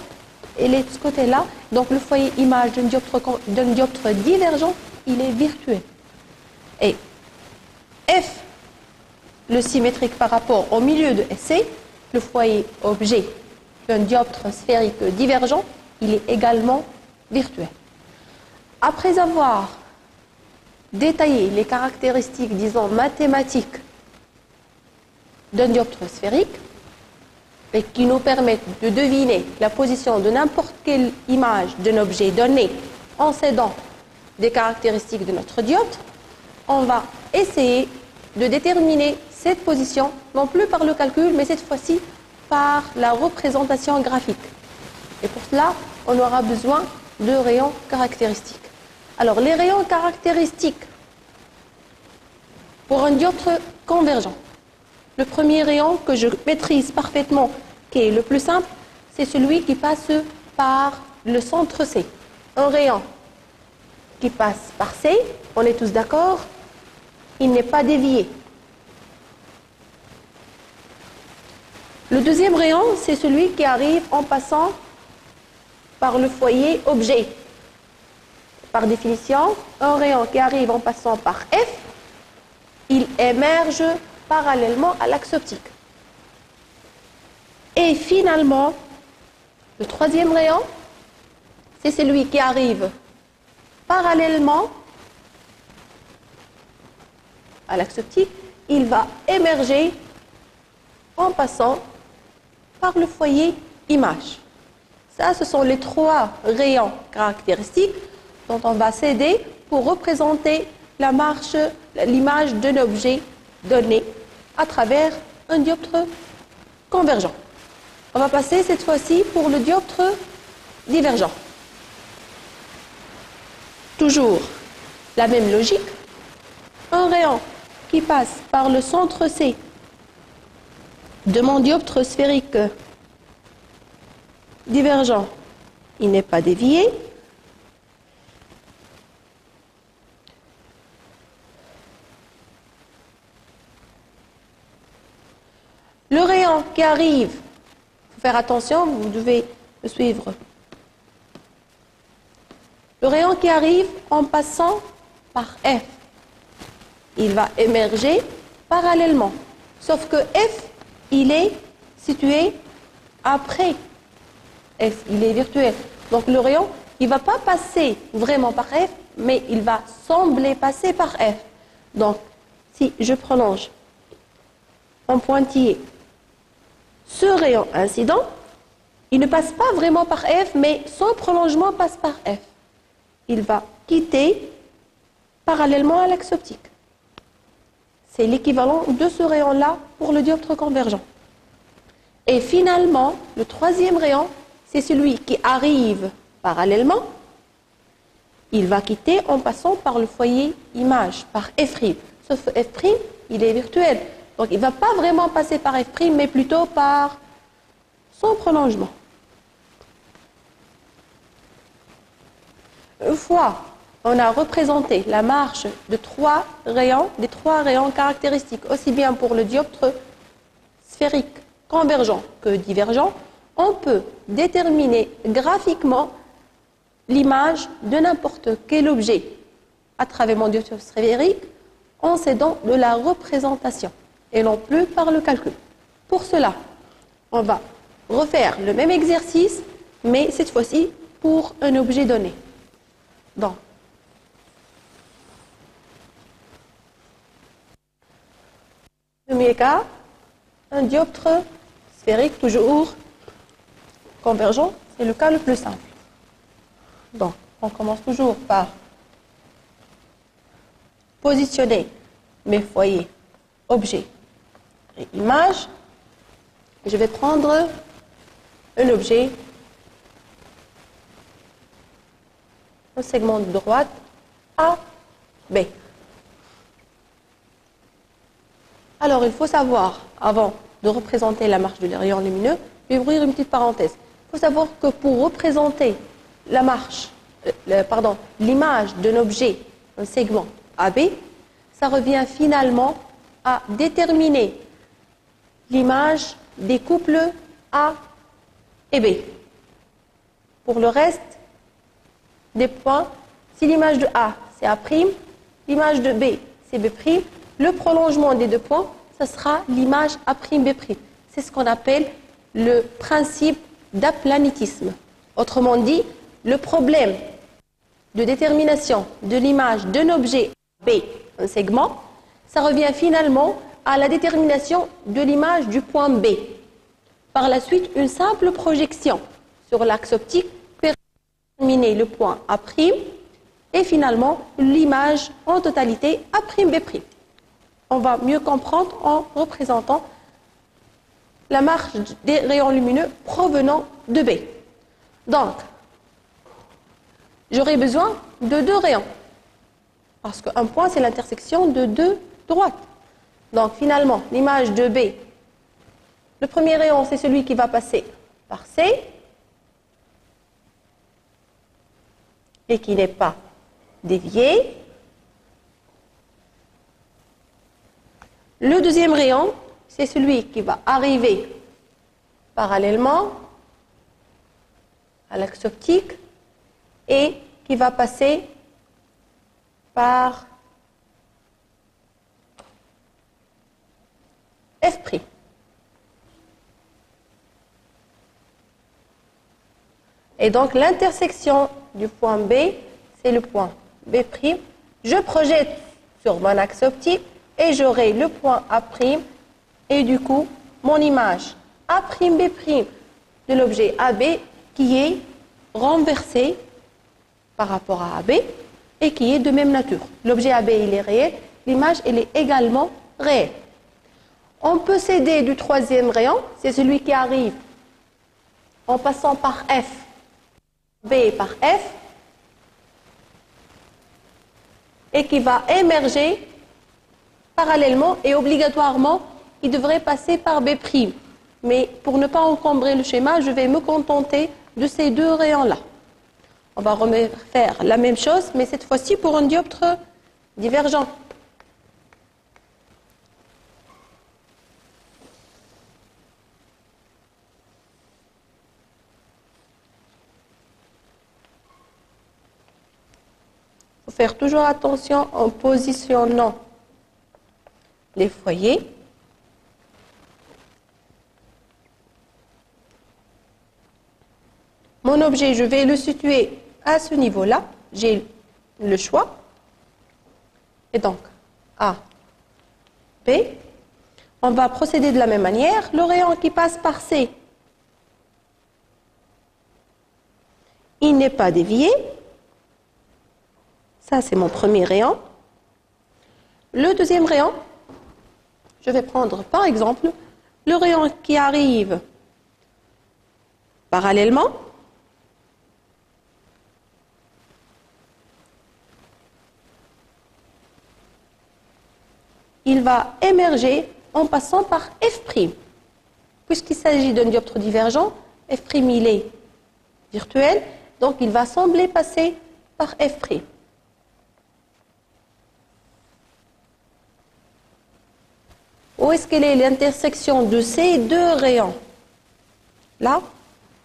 elle est de ce côté-là. Donc le foyer image d'un dioptre divergent, il est virtuel. Et F, le symétrique par rapport au milieu de SC, le foyer objet d'un dioptre sphérique divergent, il est également virtuel. Après avoir détaillé les caractéristiques, disons, mathématiques d'un dioptre sphérique, et qui nous permettent de deviner la position de n'importe quelle image d'un objet donné en s'aidant des caractéristiques de notre dioptre, on va essayer de déterminer cette position, non plus par le calcul, mais cette fois-ci par la représentation graphique. Et pour cela, on aura besoin de rayons caractéristiques. Alors, les rayons caractéristiques pour un dioptre convergent. Le premier rayon que je maîtrise parfaitement, qui est le plus simple, c'est celui qui passe par le centre C. Un rayon qui passe par C, on est tous d'accord, il n'est pas dévié. Le deuxième rayon, c'est celui qui arrive en passant par le foyer objet. Par définition, un rayon qui arrive en passant par F, il émerge parallèlement à l'axe optique. Et finalement, le troisième rayon, c'est celui qui arrive parallèlement à l'axe optique. Il va émerger en passant par le foyer image. Ça, ce sont les trois rayons caractéristiques dont on va s'aider pour représenter l'image d'un objet donné à travers un dioptre convergent. On va passer cette fois-ci pour le dioptre divergent. Toujours la même logique. Un rayon qui passe par le centre C de mon dioptre sphérique divergent, il n'est pas dévié. Le rayon qui arrive, il faut faire attention, vous devez me suivre. Le rayon qui arrive en passant par F, il va émerger parallèlement. Sauf que F, il est situé après F, il est virtuel. Donc le rayon, il ne va pas passer vraiment par F, mais il va sembler passer par F. Donc, si je prolonge en pointillé ce rayon incident, il ne passe pas vraiment par F, mais son prolongement passe par F. Il va quitter parallèlement à l'axe optique. C'est l'équivalent de ce rayon-là pour le dioptre convergent. Et finalement, le troisième rayon, c'est celui qui arrive parallèlement. Il va quitter en passant par le foyer image, par F'. Sauf que F', il est virtuel. Donc, il ne va pas vraiment passer par F', mais plutôt par son prolongement. Une fois on a représenté la marche de trois rayons, des trois rayons caractéristiques, aussi bien pour le dioptre sphérique convergent que divergent, on peut déterminer graphiquement l'image de n'importe quel objet à travers mon dioptre sphérique en s'aidant de la représentation et non plus par le calcul. Pour cela, on va refaire le même exercice, mais cette fois-ci pour un objet donné. Donc, premier cas, un dioptre sphérique toujours convergent, c'est le cas le plus simple. Donc, on commence toujours par positionner mes foyers, objets et images. Je vais prendre un objet, un segment de droite A, B. Alors, il faut savoir, avant de représenter la marche du rayon lumineux, je vais ouvrir une petite parenthèse. Il faut savoir que pour représenter la marche, l'image d'un objet, un segment AB, ça revient finalement à déterminer l'image des couples A et B. Pour le reste des points, si l'image de A c'est A', l'image de B c'est B', le prolongement des deux points, ce sera l'image A'B'. C'est ce qu'on appelle le principe d'aplanitisme. Autrement dit, le problème de détermination de l'image d'un objet B, un segment, ça revient finalement à la détermination de l'image du point B. Par la suite, une simple projection sur l'axe optique permet de déterminer le point A' et finalement l'image en totalité A'B'. On va mieux comprendre en représentant la marge des rayons lumineux provenant de B. Donc, j'aurai besoin de deux rayons, parce qu'un point, c'est l'intersection de deux droites. Donc, finalement, l'image de B, le premier rayon, c'est celui qui va passer par C, et qui n'est pas dévié. Le deuxième rayon, c'est celui qui va arriver parallèlement à l'axe optique et qui va passer par F'. Et donc l'intersection du point B, c'est le point B'. Je projette sur mon axe optique et j'aurai le point A'. Et du coup, mon image A'B' de l'objet AB qui est renversé par rapport à AB et qui est de même nature. L'objet AB, il est réel, l'image, elle est également réelle. On peut s'aider du troisième rayon, c'est celui qui arrive en passant par F, B par F, et qui va émerger parallèlement et obligatoirement, il devrait passer par B'. Mais pour ne pas encombrer le schéma, je vais me contenter de ces deux rayons-là. On va refaire la même chose, mais cette fois-ci pour un dioptre divergent. Il faut faire toujours attention en positionnant les foyers. Mon objet, je vais le situer à ce niveau-là. J'ai le choix. Et donc, A, B. On va procéder de la même manière. Le rayon qui passe par C, il n'est pas dévié. Ça, c'est mon premier rayon. Le deuxième rayon, je vais prendre par exemple le rayon qui arrive parallèlement. Il va émerger en passant par F'. Puisqu'il s'agit d'un dioptre divergent, F', il est virtuel, donc il va sembler passer par F'. Où est-ce qu'elle est l'intersection de ces deux rayons? Là,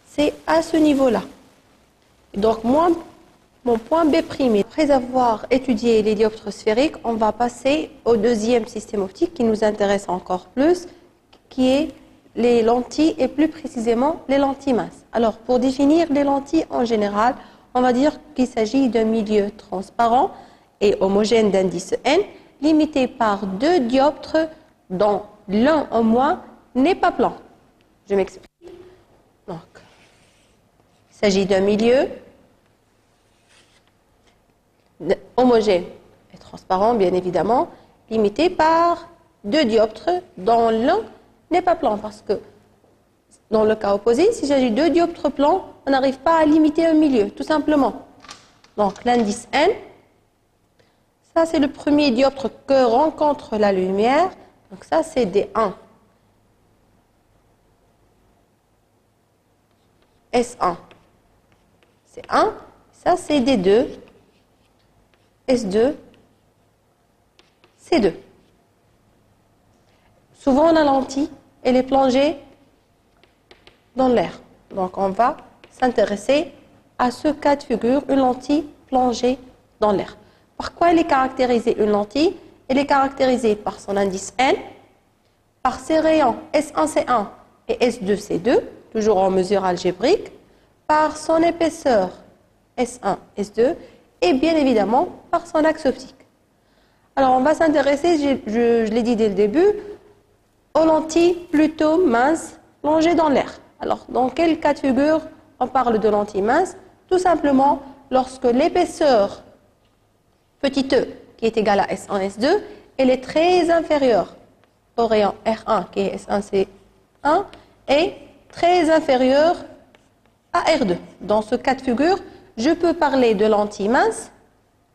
c'est à ce niveau-là. Donc, mon point B', après avoir étudié les dioptres sphériques, on va passer au deuxième système optique qui nous intéresse encore plus, qui est les lentilles et plus précisément les lentilles minces. Alors, pour définir les lentilles en général, on va dire qu'il s'agit d'un milieu transparent et homogène d'indice n, limité par deux dioptres dont l'un au moins n'est pas plan. Je m'explique. Donc, il s'agit d'un milieu homogène et transparent, bien évidemment, limité par deux dioptres dont l'un n'est pas plan. Parce que dans le cas opposé, s'il s'agit de deux dioptres plans, on n'arrive pas à limiter un milieu, tout simplement. Donc l'indice n, ça c'est le premier dioptre que rencontre la lumière. Donc ça c'est D1. S1. C'est 1. Ça c'est D2. S2, C2. Souvent, la lentille, elle est plongée dans l'air. Donc, on va s'intéresser à ce cas de figure, une lentille plongée dans l'air. Par quoi elle est caractérisée, une lentille? Elle est caractérisée par son indice N, par ses rayons S1C1 et S2C2, toujours en mesure algébrique, par son épaisseur S1, S2, et bien évidemment par son axe optique. Alors on va s'intéresser, je l'ai dit dès le début, aux lentilles plutôt minces plongée dans l'air. Alors, dans quel cas de figure on parle de lentille mince? Tout simplement lorsque l'épaisseur petit e, qui est égale à S1, S2, elle est très inférieure au rayon R1, qui est S1, C1, et très inférieure à R2. Dans ce cas de figure, je peux parler de lentille mince,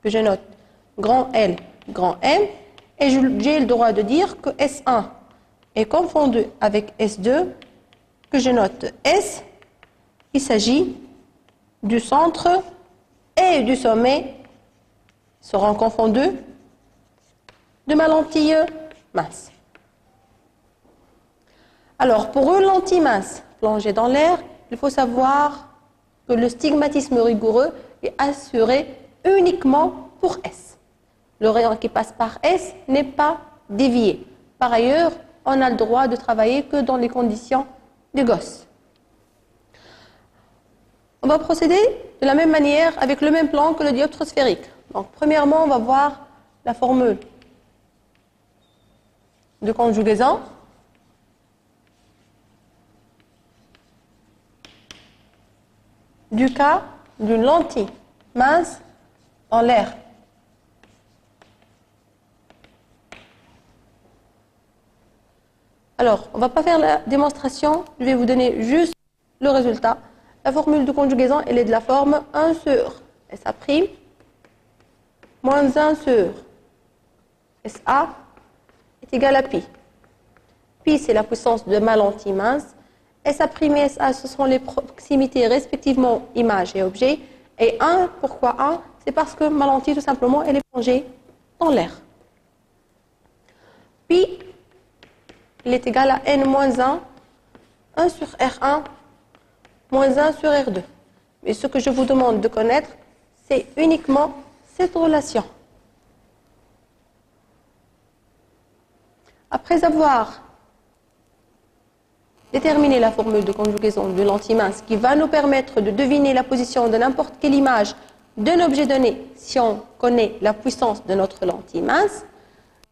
que je note grand L, grand M, et j'ai le droit de dire que S1 est confondu avec S2, que je note S, il s'agit du centre et du sommet seront confondus de ma lentille mince. Alors, pour une lentille mince plongée dans l'air, il faut savoir que le stigmatisme rigoureux est assuré uniquement pour S. Le rayon qui passe par S n'est pas dévié. Par ailleurs, on a le droit de travailler que dans les conditions de Gauss. On va procéder de la même manière avec le même plan que le dioptre sphérique. Donc, premièrement, on va voir la formule de conjugaison. Du cas d'une lentille mince en l'air. Alors, on ne va pas faire la démonstration, je vais vous donner juste le résultat. La formule de conjugaison, elle est de la forme 1 sur SA' moins 1 sur SA est égal à pi. Pi, c'est la puissance de ma lentille mince. SA' et SA, ce sont les proximités respectivement image et objet. Et 1, pourquoi 1? C'est parce que ma lentille, tout simplement, elle est plongée dans l'air. Pi, il est égal à n-1, 1 sur R1, moins 1 sur R2. Mais ce que je vous demande de connaître, c'est uniquement cette relation. Après avoir déterminé la formule de conjugaison de lentille mince qui va nous permettre de deviner la position de n'importe quelle image d'un objet donné si on connaît la puissance de notre lentille mince,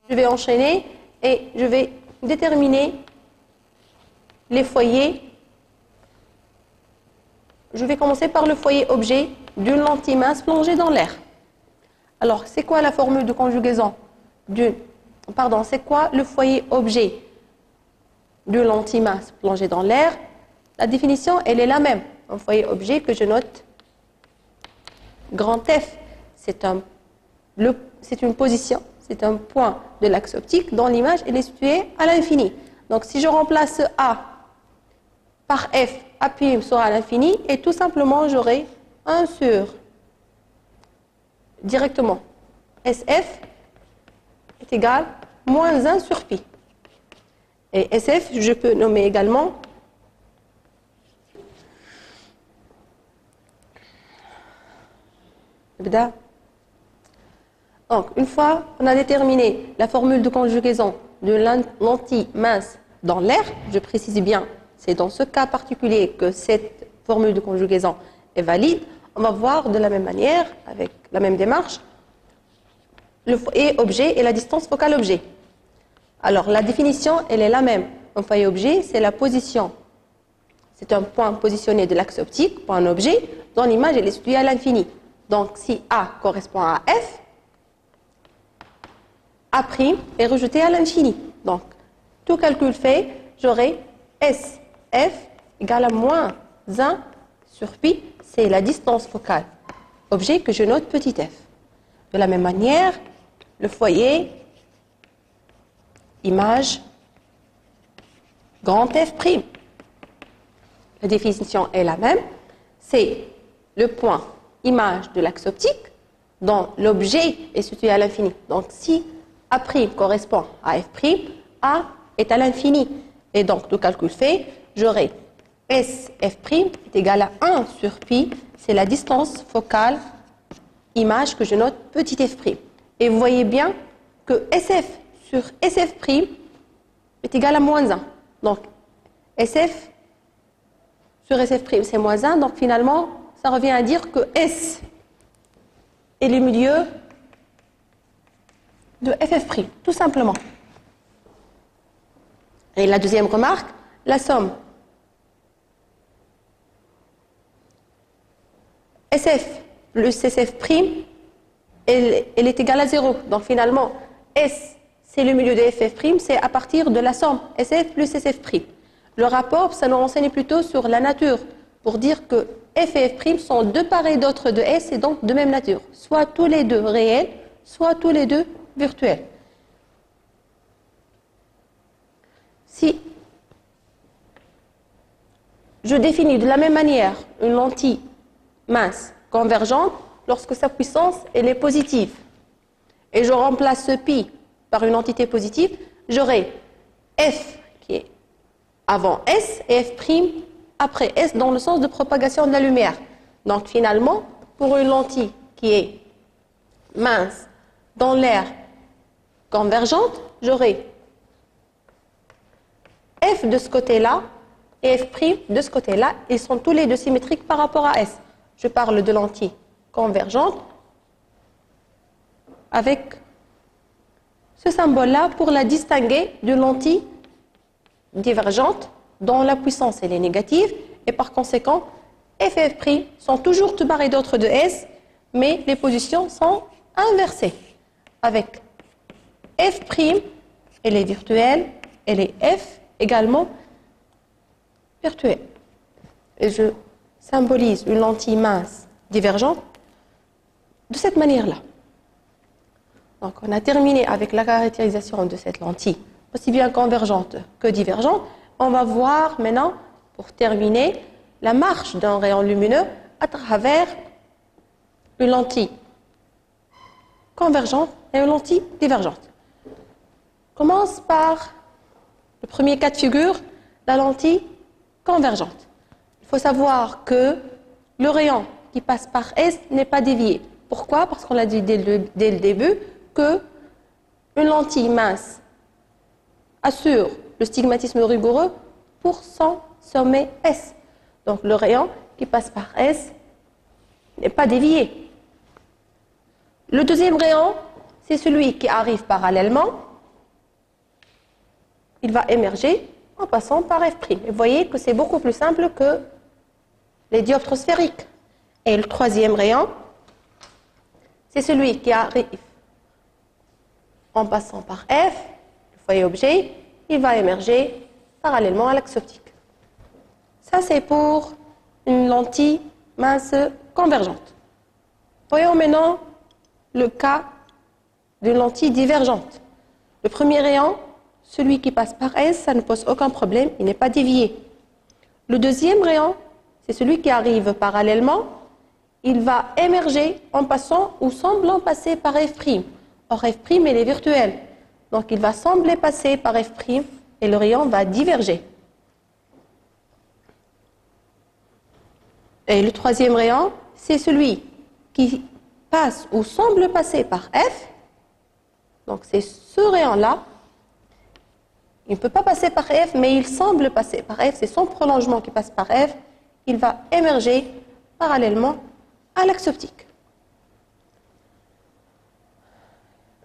je vais enchaîner et je vais déterminer les foyers. Je vais commencer par le foyer objet d'une lentille mince plongée dans l'air. Alors, c'est quoi la formule de conjugaison c'est quoi le foyer objet d'une lentille mince plongée dans l'air? La définition, elle est la même. Un foyer objet que je note grand F, c'est une position, c'est un point de l'axe optique dont l'image est située à l'infini. Donc, si je remplace A par F, A' sera à l'infini et tout simplement, j'aurai 1 sur, directement, SF est égal à moins 1 sur pi. Et SF, je peux nommer également donc, une fois qu'on a déterminé la formule de conjugaison de lentille mince dans l'air, je précise bien, c'est dans ce cas particulier que cette formule de conjugaison est valide, on va voir de la même manière, avec la même démarche, le foyer objet et la distance focale objet. Alors, la définition, elle est la même. Un foyer objet, c'est la position. C'est un point positionné de l'axe optique pour un objet dont l'image est située à l'infini. Donc, si A correspond à F, A' est rejeté à l'infini. Donc, tout calcul fait, j'aurai SF égale à moins 1 sur pi, c'est la distance focale objet que je note petit f. De la même manière, le foyer, image, grand F'. La définition est la même, c'est le point image de l'axe optique dont l'objet est situé à l'infini. Donc, si A' correspond à F', A est à l'infini. Et donc, tout calcul fait, j'aurai SF' est égal à 1 sur pi, c'est la distance focale image que je note petit f'. Et vous voyez bien que SF sur SF' est égal à moins 1. Donc, SF sur SF', c'est moins 1. Donc, finalement, ça revient à dire que S est le milieu de FF', tout simplement. Et la deuxième remarque, la somme SF plus SF', elle est égale à 0. Donc finalement, S, c'est le milieu de FF', c'est à partir de la somme SF plus SF'. Le rapport, ça nous renseigne plutôt sur la nature, pour dire que F et F' sont deux pareils d'autres de S et donc de même nature, soit tous les deux réels, soit tous les deux virtuels. Si je définis de la même manière une lentille mince convergente, lorsque sa puissance elle est positive, et je remplace ce pi par une entité positive, j'aurai F qui est avant S et F' après S dans le sens de propagation de la lumière. Donc finalement, pour une lentille qui est mince dans l'aire convergente, j'aurai F de ce côté-là et F' de ce côté-là. Ils sont tous les deux symétriques par rapport à S. Je parle de lentille convergente avec ce symbole-là pour la distinguer d'une lentille divergente dont la puissance elle est négative et par conséquent F et F' sont toujours tout pareils d'autres de S, mais les positions sont inversées. Avec F', elle est virtuelle, elle est F également virtuelle. Et je symbolise une lentille mince divergente de cette manière-là. Donc on a terminé avec la caractérisation de cette lentille, aussi bien convergente que divergente. On va voir maintenant, pour terminer, la marche d'un rayon lumineux à travers une lentille convergente et une lentille divergente. On commence par le premier cas de figure, la lentille convergente. Il faut savoir que le rayon qui passe par S n'est pas dévié. Pourquoi? Parce qu'on l'a dit dès le début que une lentille mince assure le stigmatisme rigoureux pour son sommet S. Donc le rayon qui passe par S n'est pas dévié. Le deuxième rayon, c'est celui qui arrive parallèlement. Il va émerger en passant par F'. Et vous voyez que c'est beaucoup plus simple que les dioptres sphériques. Et le troisième rayon, c'est celui qui arrive en passant par F, le foyer objet, il va émerger parallèlement à l'axe optique. Ça, c'est pour une lentille mince convergente. Voyons maintenant le cas d'une lentille divergente. Le premier rayon, celui qui passe par S, ça ne pose aucun problème, il n'est pas dévié. Le deuxième rayon, c'est celui qui arrive parallèlement, il va émerger en passant ou semblant passer par F'. Or, F', elle est virtuelle. Donc, il va sembler passer par F' et le rayon va diverger. Et le troisième rayon, c'est celui qui passe ou semble passer par F. Donc, c'est ce rayon-là. Il ne peut pas passer par F, mais il semble passer par F. C'est son prolongement qui passe par F. Il va émerger parallèlement à l'axe optique.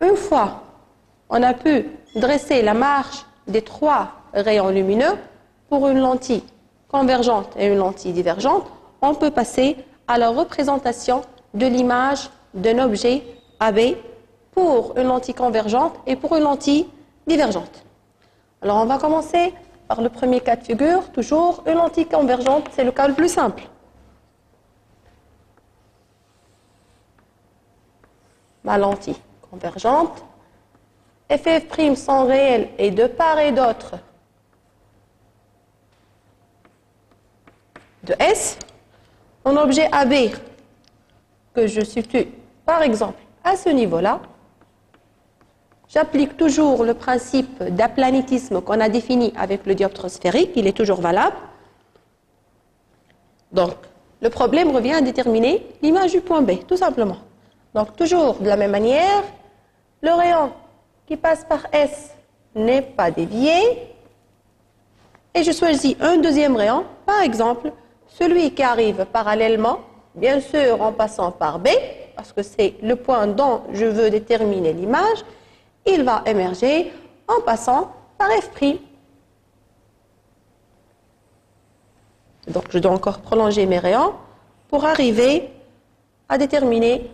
Une fois on a pu dresser la marche des trois rayons lumineux pour une lentille convergente et une lentille divergente, on peut passer à la représentation de l'image d'un objet AB pour une lentille convergente et pour une lentille divergente. Alors on va commencer par le premier cas de figure, toujours une lentille convergente, c'est le cas le plus simple. Ma lentille convergente, F et F' sont réels et de part et d'autre de S. Mon objet AB que je situe par exemple à ce niveau-là, j'applique toujours le principe d'aplanitisme qu'on a défini avec le dioptre sphérique, il est toujours valable. Donc, le problème revient à déterminer l'image du point B, tout simplement. Donc, toujours de la même manière, le rayon qui passe par S n'est pas dévié. Et je choisis un deuxième rayon, par exemple, celui qui arrive parallèlement, bien sûr en passant par B, parce que c'est le point dont je veux déterminer l'image, il va émerger en passant par F'. Donc, je dois encore prolonger mes rayons pour arriver à déterminer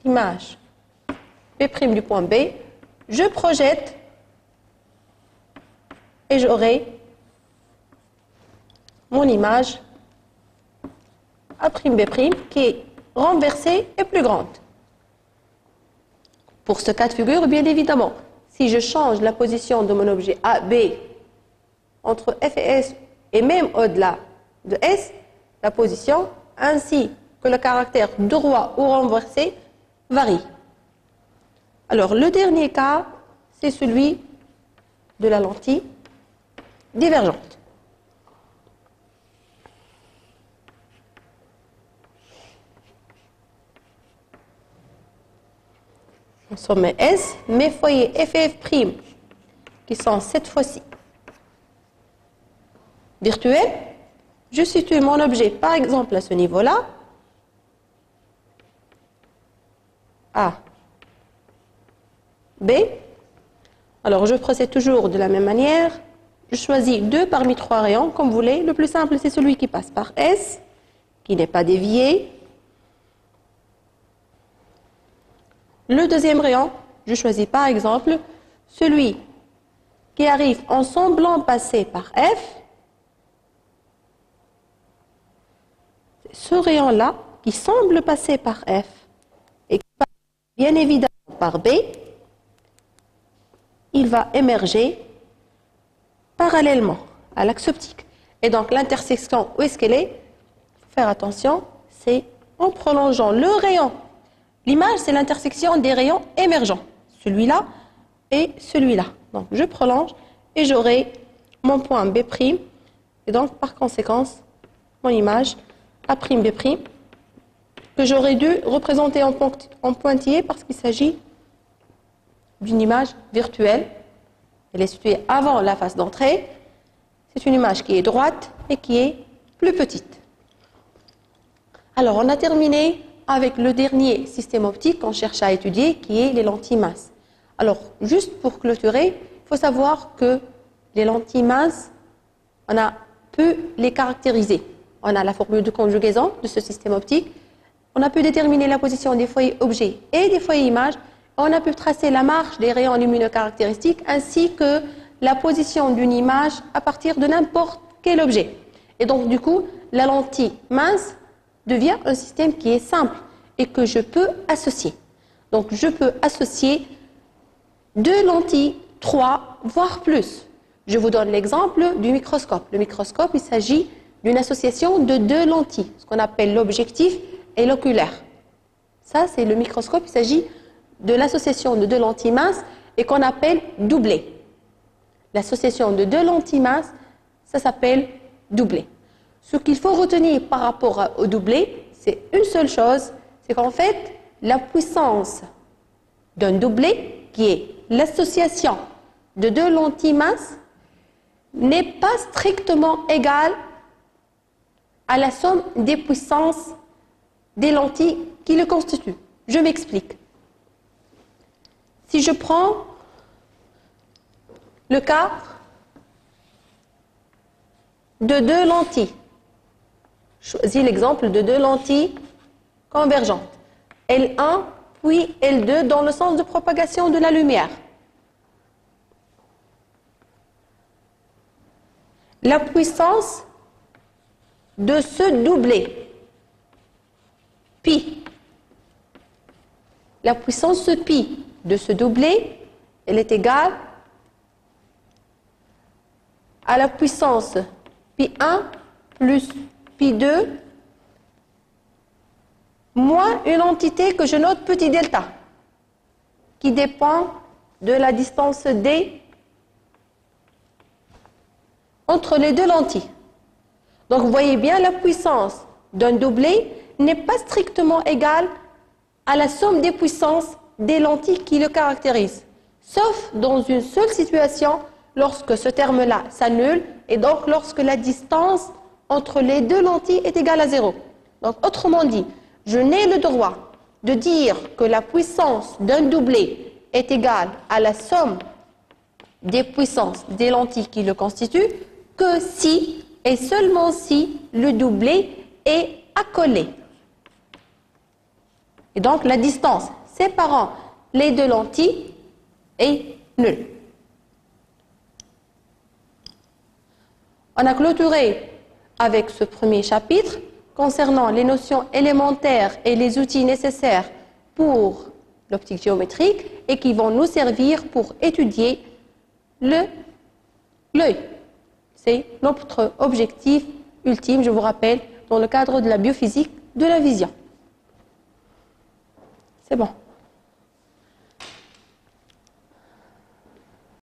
l'image B' du point B. Je projette et j'aurai mon image A'B' qui est renversée et plus grande. Pour ce cas de figure, bien évidemment, si je change la position de mon objet AB entre F et S et même au-delà de S, la position ainsi que le caractère droit ou renversé varie. Alors, le dernier cas, c'est celui de la lentille divergente. Mon sommet S, mes foyers F et F', qui sont cette fois-ci virtuels, je situe mon objet, par exemple, à ce niveau-là, A, B. Alors, je procède toujours de la même manière. Je choisis 2 parmi 3 rayons, comme vous voulez. Le plus simple, c'est celui qui passe par S, qui n'est pas dévié. Le deuxième rayon, je choisis par exemple celui qui arrive en semblant passer par F. Ce rayon-là, qui semble passer par F et qui passe bien évidemment par B, il va émerger parallèlement à l'axe optique. Et donc l'intersection, où est-ce qu'elle est? Il faut faire attention, c'est en prolongeant le rayon. L'image, c'est l'intersection des rayons émergents, celui-là et celui-là. Donc je prolonge et j'aurai mon point B', et donc par conséquence, mon image A'B', que j'aurais dû représenter en pointillé parce qu'il s'agit d'une image virtuelle. Elle est située avant la face d'entrée. C'est une image qui est droite et qui est plus petite. Alors, on a terminé avec le dernier système optique qu'on cherche à étudier, qui est les lentilles minces. Alors, juste pour clôturer, il faut savoir que les lentilles minces, on a pu les caractériser. On a la formule de conjugaison de ce système optique. On a pu déterminer la position des foyers objets et des foyers images. On a pu tracer la marche des rayons lumineux caractéristiques ainsi que la position d'une image à partir de n'importe quel objet. Et donc, du coup, la lentille mince devient un système qui est simple et que je peux associer. Donc, je peux associer 2 lentilles, 3, voire plus. Je vous donne l'exemple du microscope. Le microscope, il s'agit d'une association de 2 lentilles, ce qu'on appelle l'objectif et l'oculaire. Ça, c'est le microscope, il s'agit de l'association de 2 lentilles minces et qu'on appelle doublé. L'association de 2 lentilles minces, ça s'appelle doublé. Ce qu'il faut retenir par rapport au doublé, c'est une seule chose, c'est qu'en fait, la puissance d'un doublé, qui est l'association de 2 lentilles minces, n'est pas strictement égale à la somme des puissances des lentilles qui le constituent. Je m'explique. Si je prends le cas de 2 lentilles, je choisis l'exemple de 2 lentilles convergentes, L1 puis L2 dans le sens de propagation de la lumière. La puissance de ce doublé, pi, la puissance pi de ce doublé, elle est égale à la puissance pi1 plus pi2 moins une entité que je note petit delta, qui dépend de la distance d entre les 2 lentilles. Donc vous voyez bien, la puissance d'un doublé n'est pas strictement égale à la somme des puissances des lentilles qui le caractérisent, sauf dans une seule situation, lorsque ce terme-là s'annule et donc lorsque la distance entre les 2 lentilles est égale à 0. Donc autrement dit, je n'ai le droit de dire que la puissance d'un doublé est égale à la somme des puissances des lentilles qui le constituent que si et seulement si le doublé est accolé. Et donc, la distance séparant les deux lentilles est nulle. On a clôturé avec ce premier chapitre concernant les notions élémentaires et les outils nécessaires pour l'optique géométrique et qui vont nous servir pour étudier l'œil. C'est notre objectif ultime, je vous rappelle, dans le cadre de la biophysique de la vision. C'est bon.